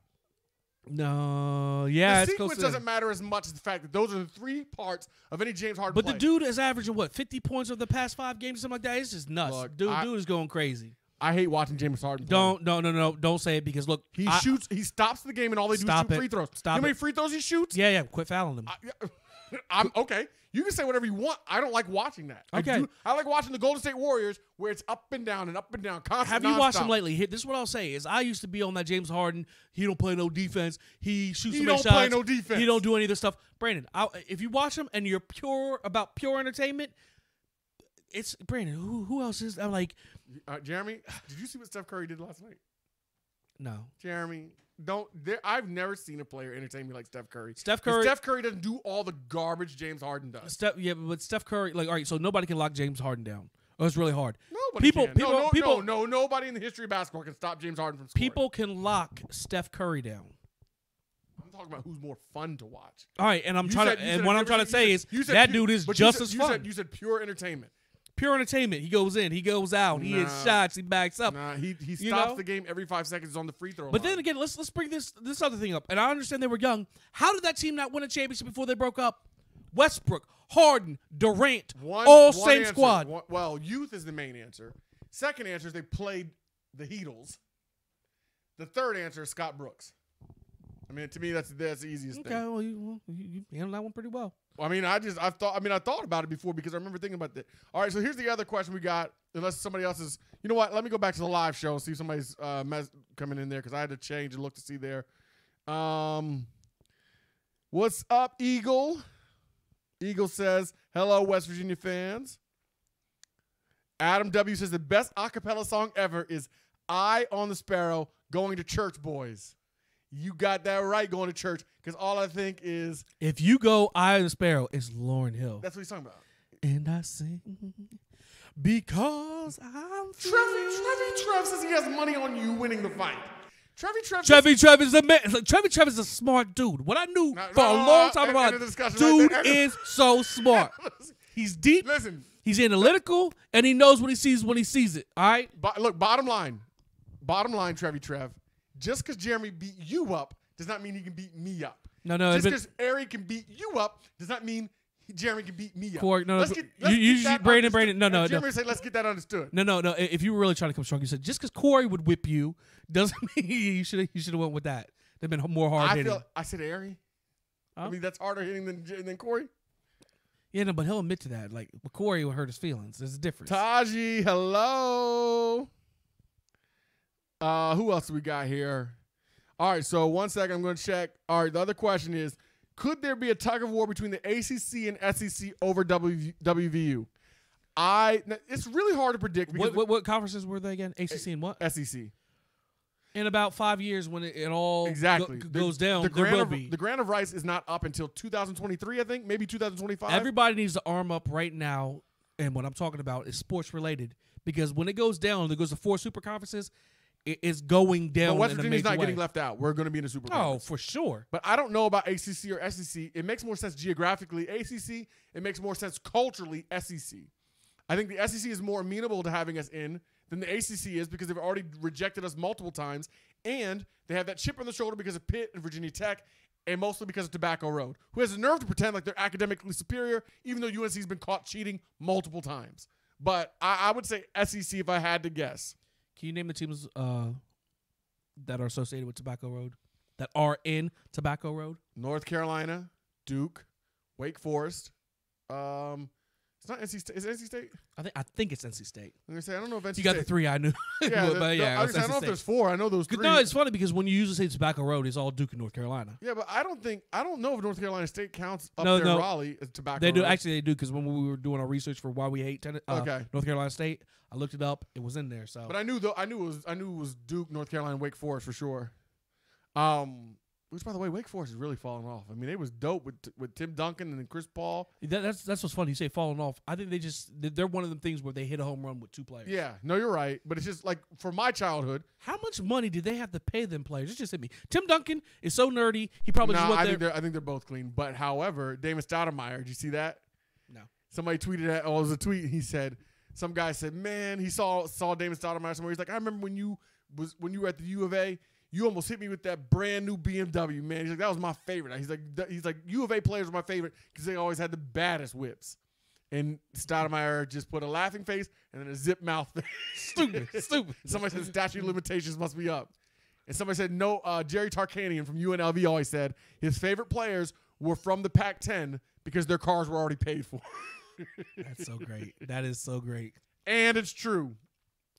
No, yeah. The sequence doesn't matter as much as the fact that those are the 3 parts of any James Harden play. play. The dude is averaging, 50 points over the past 5 games or something like that? It's just nuts. Look, dude is going crazy. I hate watching James Harden play. Don't say it because, look. He stops the game and all they do is shoot free throws. You know how many free throws he shoots? Yeah, quit fouling him. I'm okay. You can say whatever you want. I don't like watching that. Okay. I like watching the Golden State Warriors where it's up and down and up and down. Constant. Have you watched him lately? This is what I'll say is I used to be on that James Harden. He don't play no defense. He shoots so many shots. He don't play no defense. He don't do any of this stuff. Brandon, if you watch him and you're about pure entertainment, it's Brandon. Who else is? I'm like, Jeremy. Did you see what Steph Curry did last night? No, Jeremy. I've never seen a player entertain me like Steph Curry. Steph Curry doesn't do all the garbage James Harden does. But Steph Curry, all right, so nobody can lock James Harden down. Oh, it's really hard. Nobody can. Nobody in the history of basketball can stop James Harden from scoring. People can lock Steph Curry down. I'm talking about who's more fun to watch. All right, and what I'm trying to say is that dude is just as fun. You said pure entertainment. Pure entertainment. He goes in, he goes out, he hits shots, he backs up. He stops the game every 5 seconds on the free throw line. But then again, let's bring this other thing up. And I understand they were young. How did that team not win a championship before they broke up? Westbrook, Harden, Durant, all same answer. squad. Well, youth is the main answer. Second answer is they played the Heatles. The third answer is Scott Brooks. I mean, to me, that's the easiest thing. Okay, well, you handled that one pretty well. I thought about it before because I remember thinking about that. All right, so here's the other question we got. Unless somebody else is, you know what? Let me go back to the live show and see if somebody's coming in there because I had to change and look to see there. What's up, Eagle? Eagle says, hello, West Virginia fans. Adam W says the best acapella song ever is "Eye on the Sparrow," Going to Church Boys. You got that right, going to church, because all I think is... If you go Eye of the Sparrow, it's Lauryn Hill. That's what he's talking about. And I sing because I'm Trev says he has money on you winning the fight. Trev is a man. Trev is a smart dude. What I knew for a long time about dude is so smart. He's deep. Listen. He's analytical, and he knows what he sees when he sees it. All right? Look, bottom line, Trev. Just because Jeremy beat you up does not mean he can beat me up. No. Just because Ari can beat you up does not mean Jeremy can beat me up. Corey, no. Brandon. No. Jeremy said, let's get that understood. No. If you were really trying to come strong, you said just because Corey would whip you doesn't mean you should have went with that. They've been more hard hitting. I said Ari. Huh? I mean, that's harder hitting than Corey. Yeah, no, but he'll admit to that. Like, Corey would hurt his feelings. There's a difference. Taji, hello. Who else do we got here? All right, so 1 second. I'm going to check. All right, the other question is, could there be a tug of war between the ACC and SEC over WVU? It's really hard to predict. What conferences were they again? ACC and what? SEC. In about 5 years when it all goes down, there will be. The grant of rights is not up until 2023, I think, maybe 2025. Everybody needs to arm up right now, and what I'm talking about is sports-related, because when it goes down, it goes to 4 super conferences, it's going down. But West Virginia's not getting left out. We're going to be in a super conference. Oh, for sure. But I don't know about ACC or SEC. It makes more sense geographically, ACC. It makes more sense culturally, SEC. I think the SEC is more amenable to having us in than the ACC is because they've already rejected us multiple times, and they have that chip on the shoulder because of Pitt and Virginia Tech, and mostly because of Tobacco Road, who has the nerve to pretend like they're academically superior, even though UNC's been caught cheating multiple times. But I would say SEC if I had to guess. Can you name the teams that are associated with Tobacco Road? that are in Tobacco Road? North Carolina, Duke, Wake Forest. It's not NC State. Is it NC State? I think it's NC State. I'm gonna say I don't know if NC You got State. the three I knew. Yeah, but yeah, I it's don't NC know if State. there's 4. I know those 3. No, it's funny because when you usually say Tobacco Road, it's all Duke and North Carolina. Yeah, but I don't know if North Carolina State counts up No, there no. in Raleigh as Tobacco They do. Road. Actually, they do because when we were doing our research for why we hate Okay. North Carolina State, I looked it up. It was in there. So, But I knew it was Duke, North Carolina, Wake Forest for sure. Which, by the way, Wake Forest is really falling off. I mean, they was dope with Tim Duncan and Chris Paul. that's what's funny. You say falling off. I think they're one of them things where they hit a home run with 2 players. Yeah, no, you're right. But it's just like for my childhood. How much money did they have to pay them players? It just hit me. Tim Duncan is so nerdy. He probably just went there. I think they're both clean. But however, Damon Stoudemire, did you see that? No. Somebody tweeted that. Oh, it was a tweet. He said, some guy said, man, he saw Damon Stoudemire somewhere. He's like, I remember when you were at the U of A. You almost hit me with that brand new BMW, man. He's like, that was my favorite. He's like, U of A players were my favorite because they always had the baddest whips. And Stoudemire just put a laughing face and then a zip mouth face. Stupid. Somebody said statute of limitations must be up. And somebody said, no, Jerry Tarkanian from UNLV always said his favorite players were from the Pac-10 because their cars were already paid for. That's so great. That is so great. And it's true.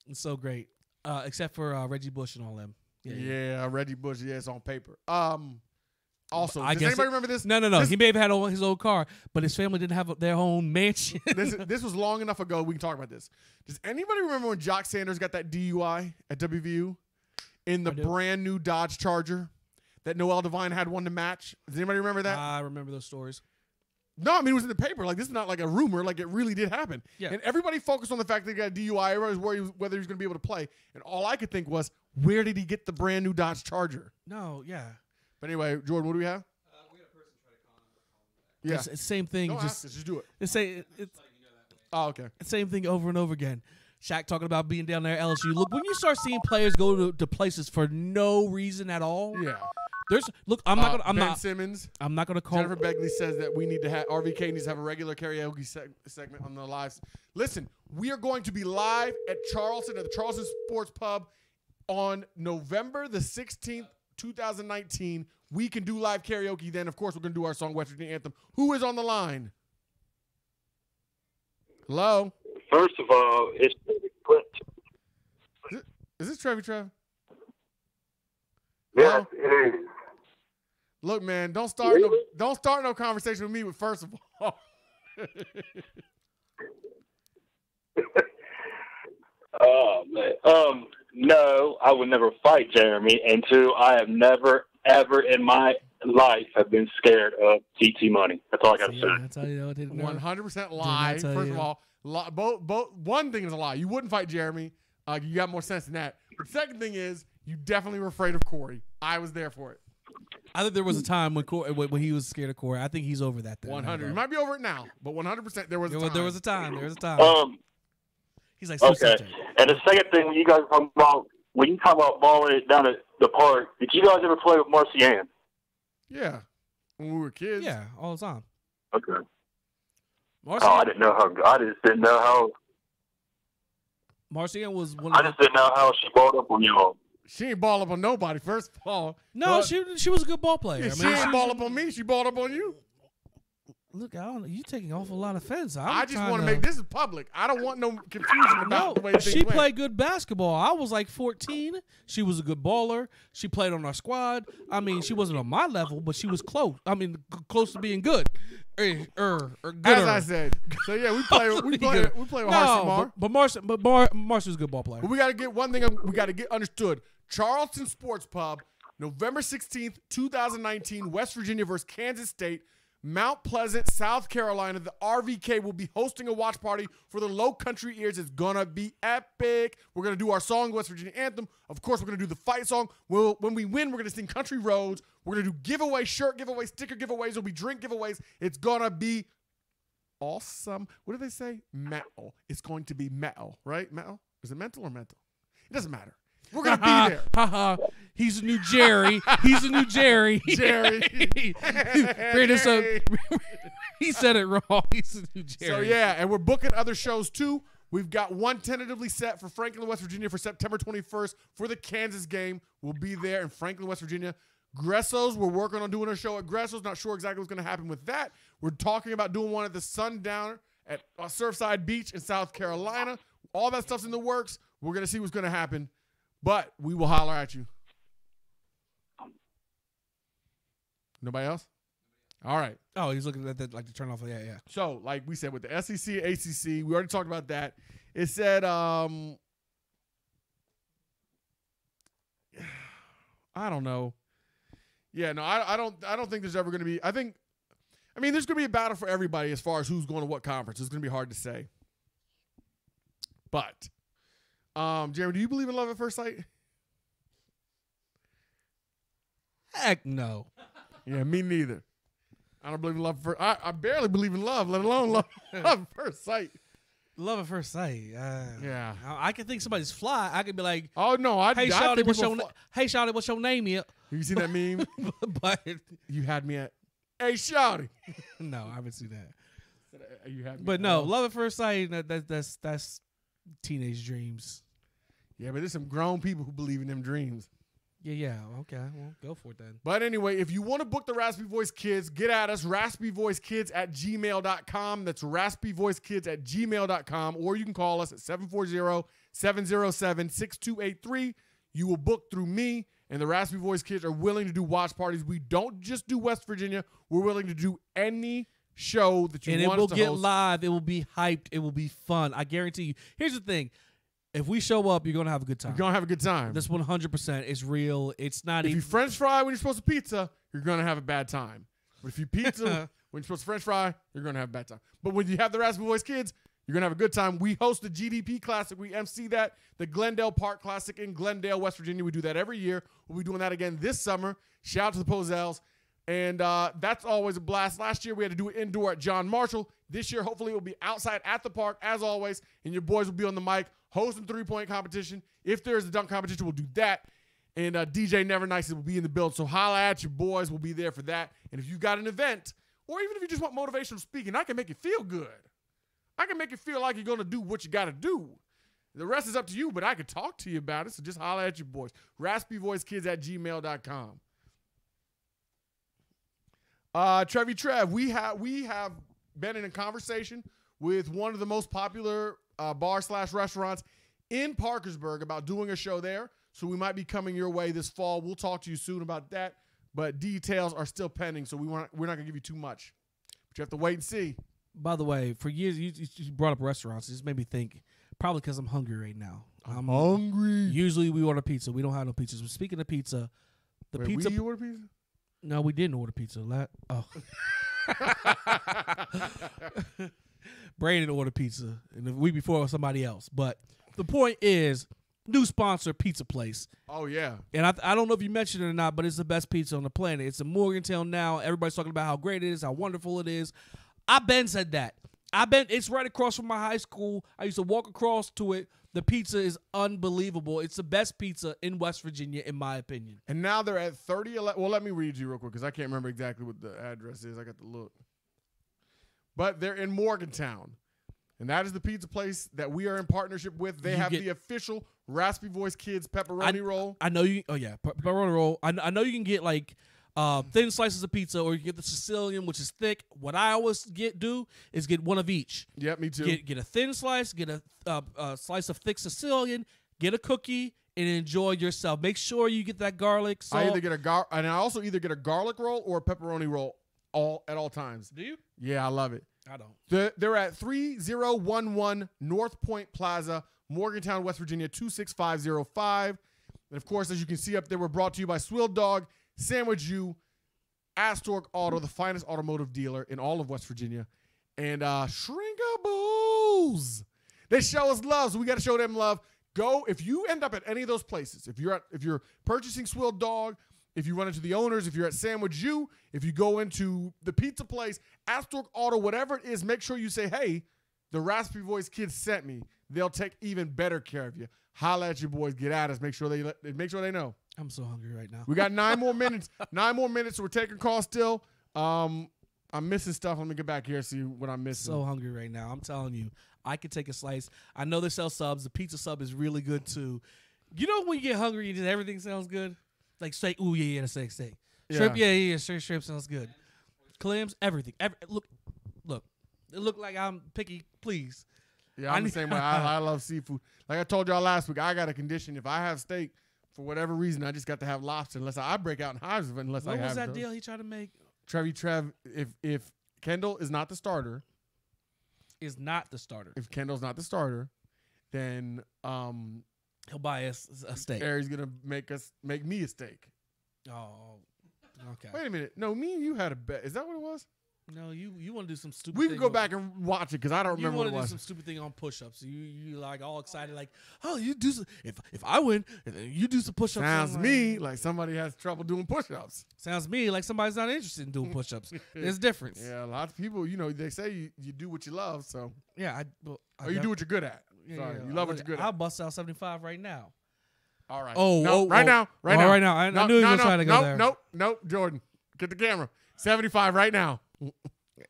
It's so great. Except for Reggie Bush and all them. Yeah, Reggie Bush, it's on paper. Also, I does guess anybody remember this? No. He may have had his old car, but his family didn't have their own mansion. This was long enough ago. We can talk about this. Does anybody remember when Jock Sanders got that DUI at WVU in the brand new Dodge Charger that Noel Devine had one to match? Does anybody remember that? I remember those stories. No, I mean, it was in the paper. Like, this is not like a rumor. Like, it really did happen. Yeah. And everybody focused on the fact that he got a DUI. Everybody was worried whether he was going to be able to play. And all I could think was, where did he get the brand new Dodge Charger? No, yeah. But anyway, Jordan, what do we have? We had a person try to call him. Yeah. It's the same thing. Don't ask us, just do it. It's Oh, okay. same thing over and over again. Shaq talking about being down there at LSU. Look, when you start seeing players go to places for no reason at all. Yeah. I'm not gonna. Ben Simmons. I'm not gonna call. Jennifer Begley says that we need to have RVK needs to have a regular karaoke segment on the lives. Listen, we are going to be live at Charleston at the Charleston Sports Pub on November the 16th, 2019. We can do live karaoke then. Of course, we're going to do our song West Virginia Anthem. Who is on the line? Hello? First of all, it's Clint. Is this Trev? Yes, Hello? it is. Look, man, don't start no conversation with me with first of all. Oh man. No, I would never fight Jeremy, and 2, I have never ever in my life have been scared of GT money. That's all I got to say. That's how you know it didn't 100% lie. Didn't I tell First you? of all, both. One thing is a lie. You wouldn't fight Jeremy. You got more sense than that. The second thing is you definitely were afraid of Corey. I was there for it. I think there was a time when he was scared of Corey. I think he's over that. 100. He might be over it now, but 100% there was a time. There was a time. He's like, Okay. And the second thing, when you guys talk about balling it down at the park, did you guys ever play with Marcian? Yeah, when we were kids. Yeah, all the time. Okay. Marcian, I didn't know how. I just didn't know how. Marcian was one I of just didn't know how she balled up on y'all. She ain't ball up on nobody, first of all. No, But- she was a good ball player. Yeah, I she mean, ain't ball up on me. She balled up on you. Look, I don't know. You taking an awful lot of offense. I just want to make this is public. I don't want no confusion about the way things she went. played good basketball. I was like 14. She was a good baller. She played on our squad. I mean, she wasn't on my level, but she was close. I mean, close to being good. Or good. As I said. So yeah, we play with Harsamar. But Marcia's a good ball player. But we got to get one thing we got to get understood. Charleston Sports Pub, November 16th, 2019, West Virginia versus Kansas State. Mount Pleasant, South Carolina. The RVK will be hosting a watch party for the Low Country ears. It's going to be epic. We're going to do our song, West Virginia Anthem. Of course, we're going to do the fight song. When we win, we're going to sing Country Roads. We're going to do giveaways, shirt giveaways, sticker giveaways. There'll be drink giveaways. It's going to be awesome. What do they say? Metal. It's going to be metal, right? Metal? Is it mental or mental? It doesn't matter. We're going to be there. He's a new Jerry. He's a new Jerry. Jerry. He said it wrong. He's a new Jerry. So, yeah, and we're booking other shows, too. We've got one tentatively set for Franklin, West Virginia for September 21st for the Kansas game. We'll be there in Franklin, West Virginia. Gresso's, we're working on doing a show at Gresso's. Not sure exactly what's going to happen with that. We're talking about doing one at the Sundowner at Surfside Beach in South Carolina. All that stuff's in the works. We're going to see what's going to happen, but we will holler at you. Nobody else? All right. Oh, he's looking at that like to turn off. Yeah. So, like we said, with the SEC, ACC, we already talked about that. It said, I don't know. Yeah, no, I don't think there's ever going to be. There's going to be a battle for everybody as far as who's going to what conference. It's going to be hard to say. But, Jeremy, do you believe in love at first sight? Heck no. Yeah, me neither. I don't believe in love at first. I barely believe in love, let alone love at first sight. Love at first sight. Yeah. I can think somebody's fly. I could be like, oh no, hey Shawty, what's your name yet? Have you seen that meme? But you had me at, hey Shawty. No, I haven't seen that. You had me. But no, love at first sight. That's teenage dreams. Yeah, but there's some grown people who believe in them dreams. Yeah. Okay, well, go for it then. But anyway, if you want to book the Raspy Voice Kids, get at us, raspyvoicekids@gmail.com. That's raspyvoicekids@gmail.com. Or you can call us at 740-707-6283. You will book through me, and the Raspy Voice Kids are willing to do watch parties. We don't just do West Virginia. We're willing to do any show that you want us to host. And it will get live. It will be hyped. It will be fun. I guarantee you. Here's the thing. If we show up, you're going to have a good time. You're going to have a good time. That's 100%. It's real. It's not If you French fry when you're supposed to pizza, you're going to have a bad time. But if you pizza when you're supposed to French fry, you're going to have a bad time. But when you have the Raspy Voice Kids, you're going to have a good time. We host the GDP Classic. We MC that. The Glendale Park Classic in Glendale, West Virginia. We do that every year. We'll be doing that again this summer. Shout out to the Pozels. And that's always a blast. Last year, we had to do it indoor at John Marshall. This year, hopefully, it will be outside at the park, as always. And your boys will be on the mic, hosting three-point competition. If there's a dunk competition, we'll do that. And DJ Never Nice will be in the build. So holla at your boys. We'll be there for that. And if you got an event, or even if you just want motivational speaking, I can make you feel good. I can make you feel like you're going to do what you got to do. The rest is up to you, but I can talk to you about it. So just holla at your boys. raspyvoicekids@gmail.com. Trev, we have been in a conversation with one of the most popular bar/restaurants in Parkersburg about doing a show there. So we might be coming your way this fall. We'll talk to you soon about that, but details are still pending, so we're not going to give you too much. But you have to wait and see. By the way, for years, you brought up restaurants. It just made me think, probably because I'm hungry right now. I'm hungry. Usually we order pizza. We don't have no pizzas. But speaking of pizza, pizza. You order pizza? No, we didn't order pizza. Brandon ordered pizza, and the week before it was somebody else. But the point is, new sponsor, Pizza Place. Oh, yeah. And I don't know if you mentioned it or not, but it's the best pizza on the planet. It's in Morgantown now. Everybody's talking about how great it is, how wonderful it is. I been said that. It's right across from my high school. I used to walk across to it. The pizza is unbelievable. It's the best pizza in West Virginia, in my opinion. And now they're at 3011. Well, let me read you real quick because I can't remember exactly what the address is. I got to look. But they're in Morgantown. And that is the pizza place that we are in partnership with. They have the official Raspy Voice Kids pepperoni roll. I know you. Oh, yeah. Pepperoni roll. I know you can get like thin slices of pizza, or you get the Sicilian, which is thick. What I always do is get one of each. Yep, me too. Get a thin slice, get a slice of thick Sicilian, get a cookie, and enjoy yourself. Make sure you get that garlic salt. I also either get a garlic roll or a pepperoni roll at all times. Do you? Yeah, I love it. I don't. They're at 3011 North Point Plaza, Morgantown, West Virginia, 26505. And of course, as you can see up there, we're brought to you by Swill Dog, Sandwich U, Astork Auto, the finest automotive dealer in all of West Virginia, and Shrinkables. They show us love, so we got to show them love. Go if you end up at any of those places. If you're purchasing Swill Dog, if you run into the owners, if you're at Sandwich U, if you go into the pizza place, Astork Auto, whatever it is, make sure you say, "Hey, the Raspy Voice Kids sent me." They'll take even better care of you. Holla at your boys. Get at us. Make sure they know. I'm so hungry right now. We got 9 more minutes. 9 more minutes. So we're taking calls still. I'm missing stuff. Let me get back here and see what I'm missing. So hungry right now. I'm telling you, I could take a slice. I know they sell subs. The pizza sub is really good too. You know when you get hungry, everything sounds good. Like steak. Ooh, yeah, the steak. Shrimp, yeah. Shrimp sounds good. Clams, everything. Look. It look like I'm picky. Please. Yeah, I'm the same way. I love seafood. Like I told y'all last week, I got a condition. If I have steak, for whatever reason, I just got to have lobster unless I break out in hives of it unless I have. What was that deal he tried to make? Trev, if Kendall is not the starter. Is not the starter. If Kendall's not the starter, then he'll buy us a steak. Harry's gonna make me a steak. Oh, okay. Wait a minute. No, me and you had a bet. Is that what it was? No, you want to do some stupid. We can go back and watch it because I don't remember what it was. You want to do some stupid thing on push-ups. You like all excited, like, oh, you do some. If I win, you do some push-ups. Sounds me like somebody has trouble doing push-ups. Sounds me like somebody's not interested in doing push-ups. There's a difference. Yeah, a lot of people, they say you do what you love, so. Yeah, or you do what you're good at. Sorry, you love what you're good at. I'll bust out 75 right now. All right. Right now. I knew he was trying to go there. Nope, Jordan, get the camera. 75 right now.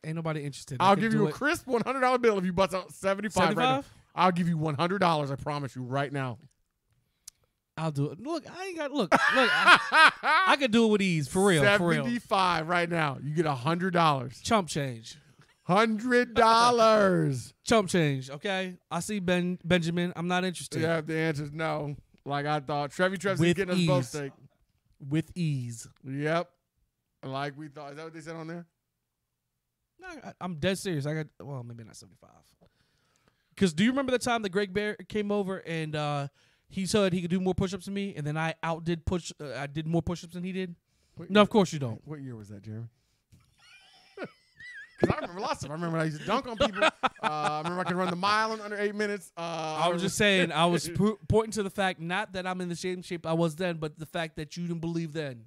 Ain't nobody interested. I'll give you a crisp $100 bill if you bust out 75 right now. I'll give you $100. I promise you right now. I'll do it. Look, I ain't got look. I could do it with ease for real. 75 right now. You get $100. Chump change. $100. Chump change. Okay. I see Benjamin. I'm not interested. Yeah, the answer is no. Like I thought. Trev's getting us both steak. With ease. Yep. Like we thought. Is that what they said on there? No, I'm dead serious. Maybe not 75. Because do you remember the time that Greg Bear came over and he said he could do more push-ups than me, and then I I did more push-ups than he did? No, of course you don't. What year was that, Jeremy? Because I remember lots of them. I remember I used to dunk on people. I remember I could run the mile in under 8 minutes. I was just saying, I was pointing to the fact, not that I'm in the same shape I was then, but the fact that you didn't believe then.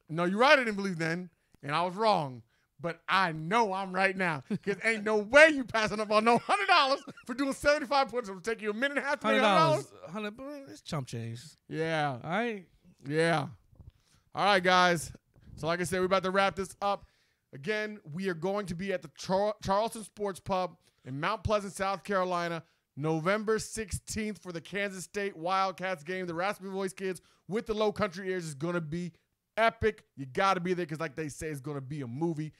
No, you're right. I didn't believe then, and I was wrong. But I know I'm right now because ain't no way you passing up on no $100 for doing 75 push-ups. It'll take you a minute and a half to make $100. It's chump change. Yeah. All right. Yeah. All right, guys. So like I said, we're about to wrap this up. Again, we are going to be at the Charleston Sports Pub in Mount Pleasant, South Carolina, November 16th for the Kansas State Wildcats game. The Raspy Voice Kids with the Low Country Ears is going to be epic. You got to be there because like they say, it's going to be a movie.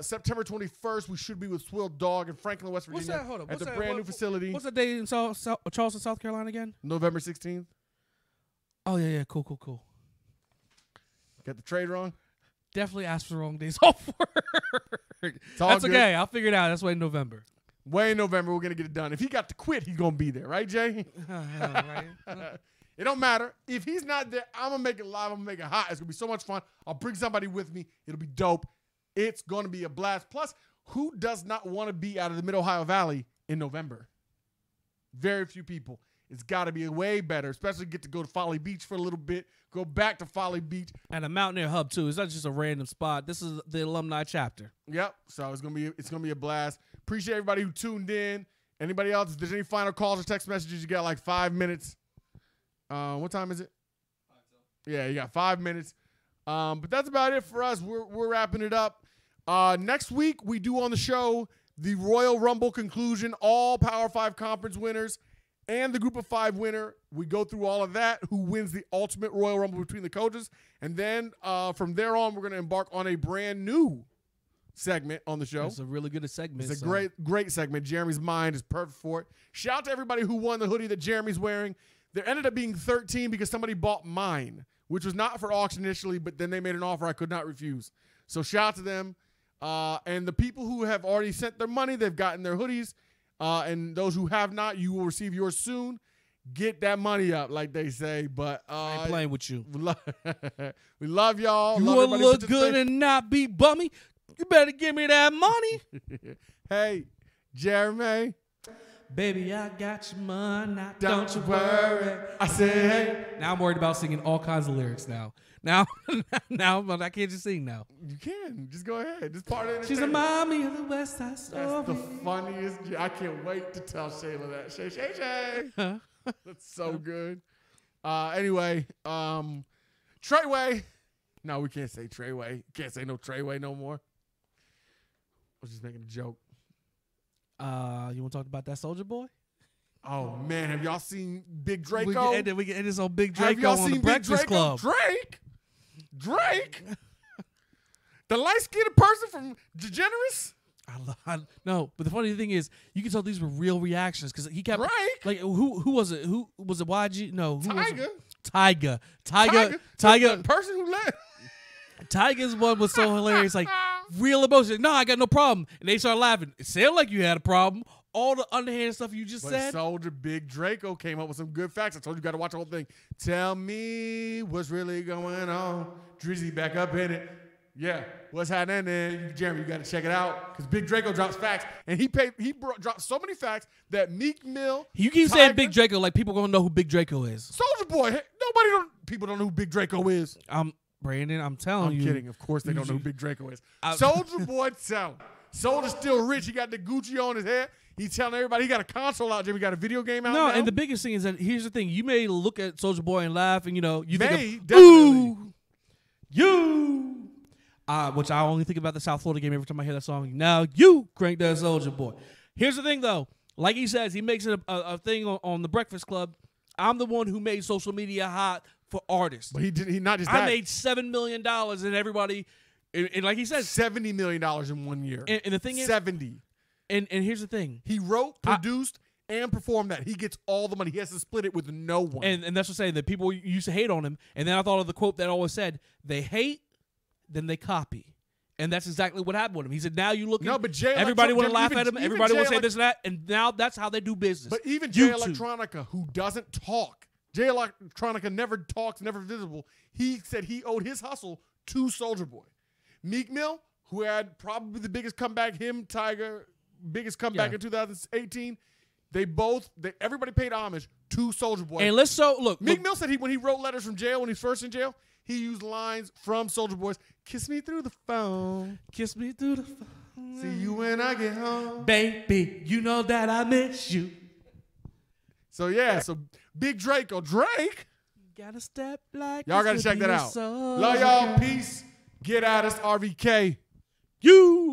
September 21st, we should be with Swill Dog in Franklin, West Virginia. At the brand new facility. What's the date in Charleston, South Carolina again? November 16th. Oh, yeah. Cool. Got the trade wrong? Definitely asked for the wrong days off work. That's good. Okay. I'll figure it out. That's way in November. Way in November, we're going to get it done. If he got to quit, he's going to be there. Right, Jay? Right. It don't matter. If he's not there, I'm going to make it live. I'm going to make it hot. It's going to be so much fun. I'll bring somebody with me. It'll be dope. It's going to be a blast. Plus, who does not want to be out of the Mid-Ohio Valley in November? Very few people. It's got to be way better, especially get to go to Folly Beach for a little bit, go back to Folly Beach. And a Mountaineer Hub, too. It's not just a random spot. This is the alumni chapter. Yep. So it's gonna be a blast. Appreciate everybody who tuned in. Anybody else? If there's any final calls or text messages, you got like 5 minutes. What time is it? 5 till. Yeah, you got 5 minutes. But that's about it for us. We're wrapping it up. Next week, we do on the show the Royal Rumble conclusion, all Power 5 conference winners, and the Group of 5 winner. We go through all of that, who wins the ultimate Royal Rumble between the coaches. And then from there on, we're going to embark on a brand new segment on the show. It's a really good segment. It's a great segment. Jeremy's mind is perfect for it. Shout out to everybody who won the hoodie that Jeremy's wearing. There ended up being 13 because somebody bought mine, which was not for auction initially, but then they made an offer I could not refuse. So shout out to them. And the people who have already sent their money, they've gotten their hoodies. And those who have not, you will receive yours soon. Get that money up, like they say. But I ain't playing with you. We love y'all. You want to look good and not be bummy? You better give me that money. Hey, Jeremy. Baby, I got your money. Don't you worry. I say, hey. Now I'm worried about singing all kinds of lyrics now. Now, but I can't just sing now. You can. Just go ahead. Just part of it. She's a mommy of the West Side Story. That's the funniest. I can't wait to tell Shayla that. Shay. That's so good. Anyway, Treyway. No, we can't say Treyway. Can't say no Treyway no more. I was just making a joke. You want to talk about that Soldier Boy? Oh man, have y'all seen Big Draco? And then we get this on Big Draco have y'all on seen the Breakfast Big Draco? Club. Drake, the light-skinned person from DeGeneres. No, but the funny thing is, you can tell these were real reactions because he kept Drake? like who was it? Who was it? YG? No, who was it? Tyga. Tyga. The person who led. Tyga's one was so hilarious, like real emotion. No, I got no problem, and they started laughing. It sounded like you had a problem. All the underhand stuff you just said. Soldier Big Draco came up with some good facts. I told you got to watch the whole thing. Tell me what's really going on. Drizzy back up in it. Yeah, what's happening? Jeremy, you got to check it out because Big Draco drops facts, and he dropped so many facts that Meek Mill. You keep saying Big Draco like people gonna know who Big Draco is. Soldier Boy, people don't know who Big Draco is. Brandon, I'm telling you. I'm kidding. Of course they don't know who Big Draco is. Soldier Boy, tell him. Soldier's still rich. He got the Gucci on his head. He's telling everybody he got a console out there. He got a video game out now. No, and the biggest thing is that here's the thing. You may look at Soulja Boy and laugh, and you think of, definitely. Ooh, which I only think about the South Florida game every time I hear that song. Now you crank that Soulja Boy. Here's the thing, though. Like he says, he makes it a thing on the Breakfast Club. I'm the one who made social media hot for artists. But he not just that. I made $7 million, and everybody, and like he says, $70 million in 1 year. And the thing is, 70. And here's the thing. He wrote, produced, and performed that. He gets all the money. He has to split it with no one. And that's what I'm saying, that people used to hate on him. And then I thought of the quote that always said, they hate, then they copy. And that's exactly what happened with him. He said, now you look No, but everybody want to laugh at him. Everybody want to say this and that. And now that's how they do business. But even Jay Electronica, who doesn't talk, Jay Electronica never talks, never visible. He said he owed his hustle to Soulja Boy. Meek Mill, who had probably the biggest comeback, Tyga, biggest comeback in 2018. Everybody paid homage to Soulja Boy. And look. Meek Mill said when he wrote letters from jail, when he's first in jail, he used lines from Soulja Boy's "Kiss me through the phone, kiss me through the phone, see you when I get home, baby, you know that I miss you." So Big Draco, Drake. Gotta step like y'all gotta check that out. Love y'all. Peace. Get at us, RVK. You.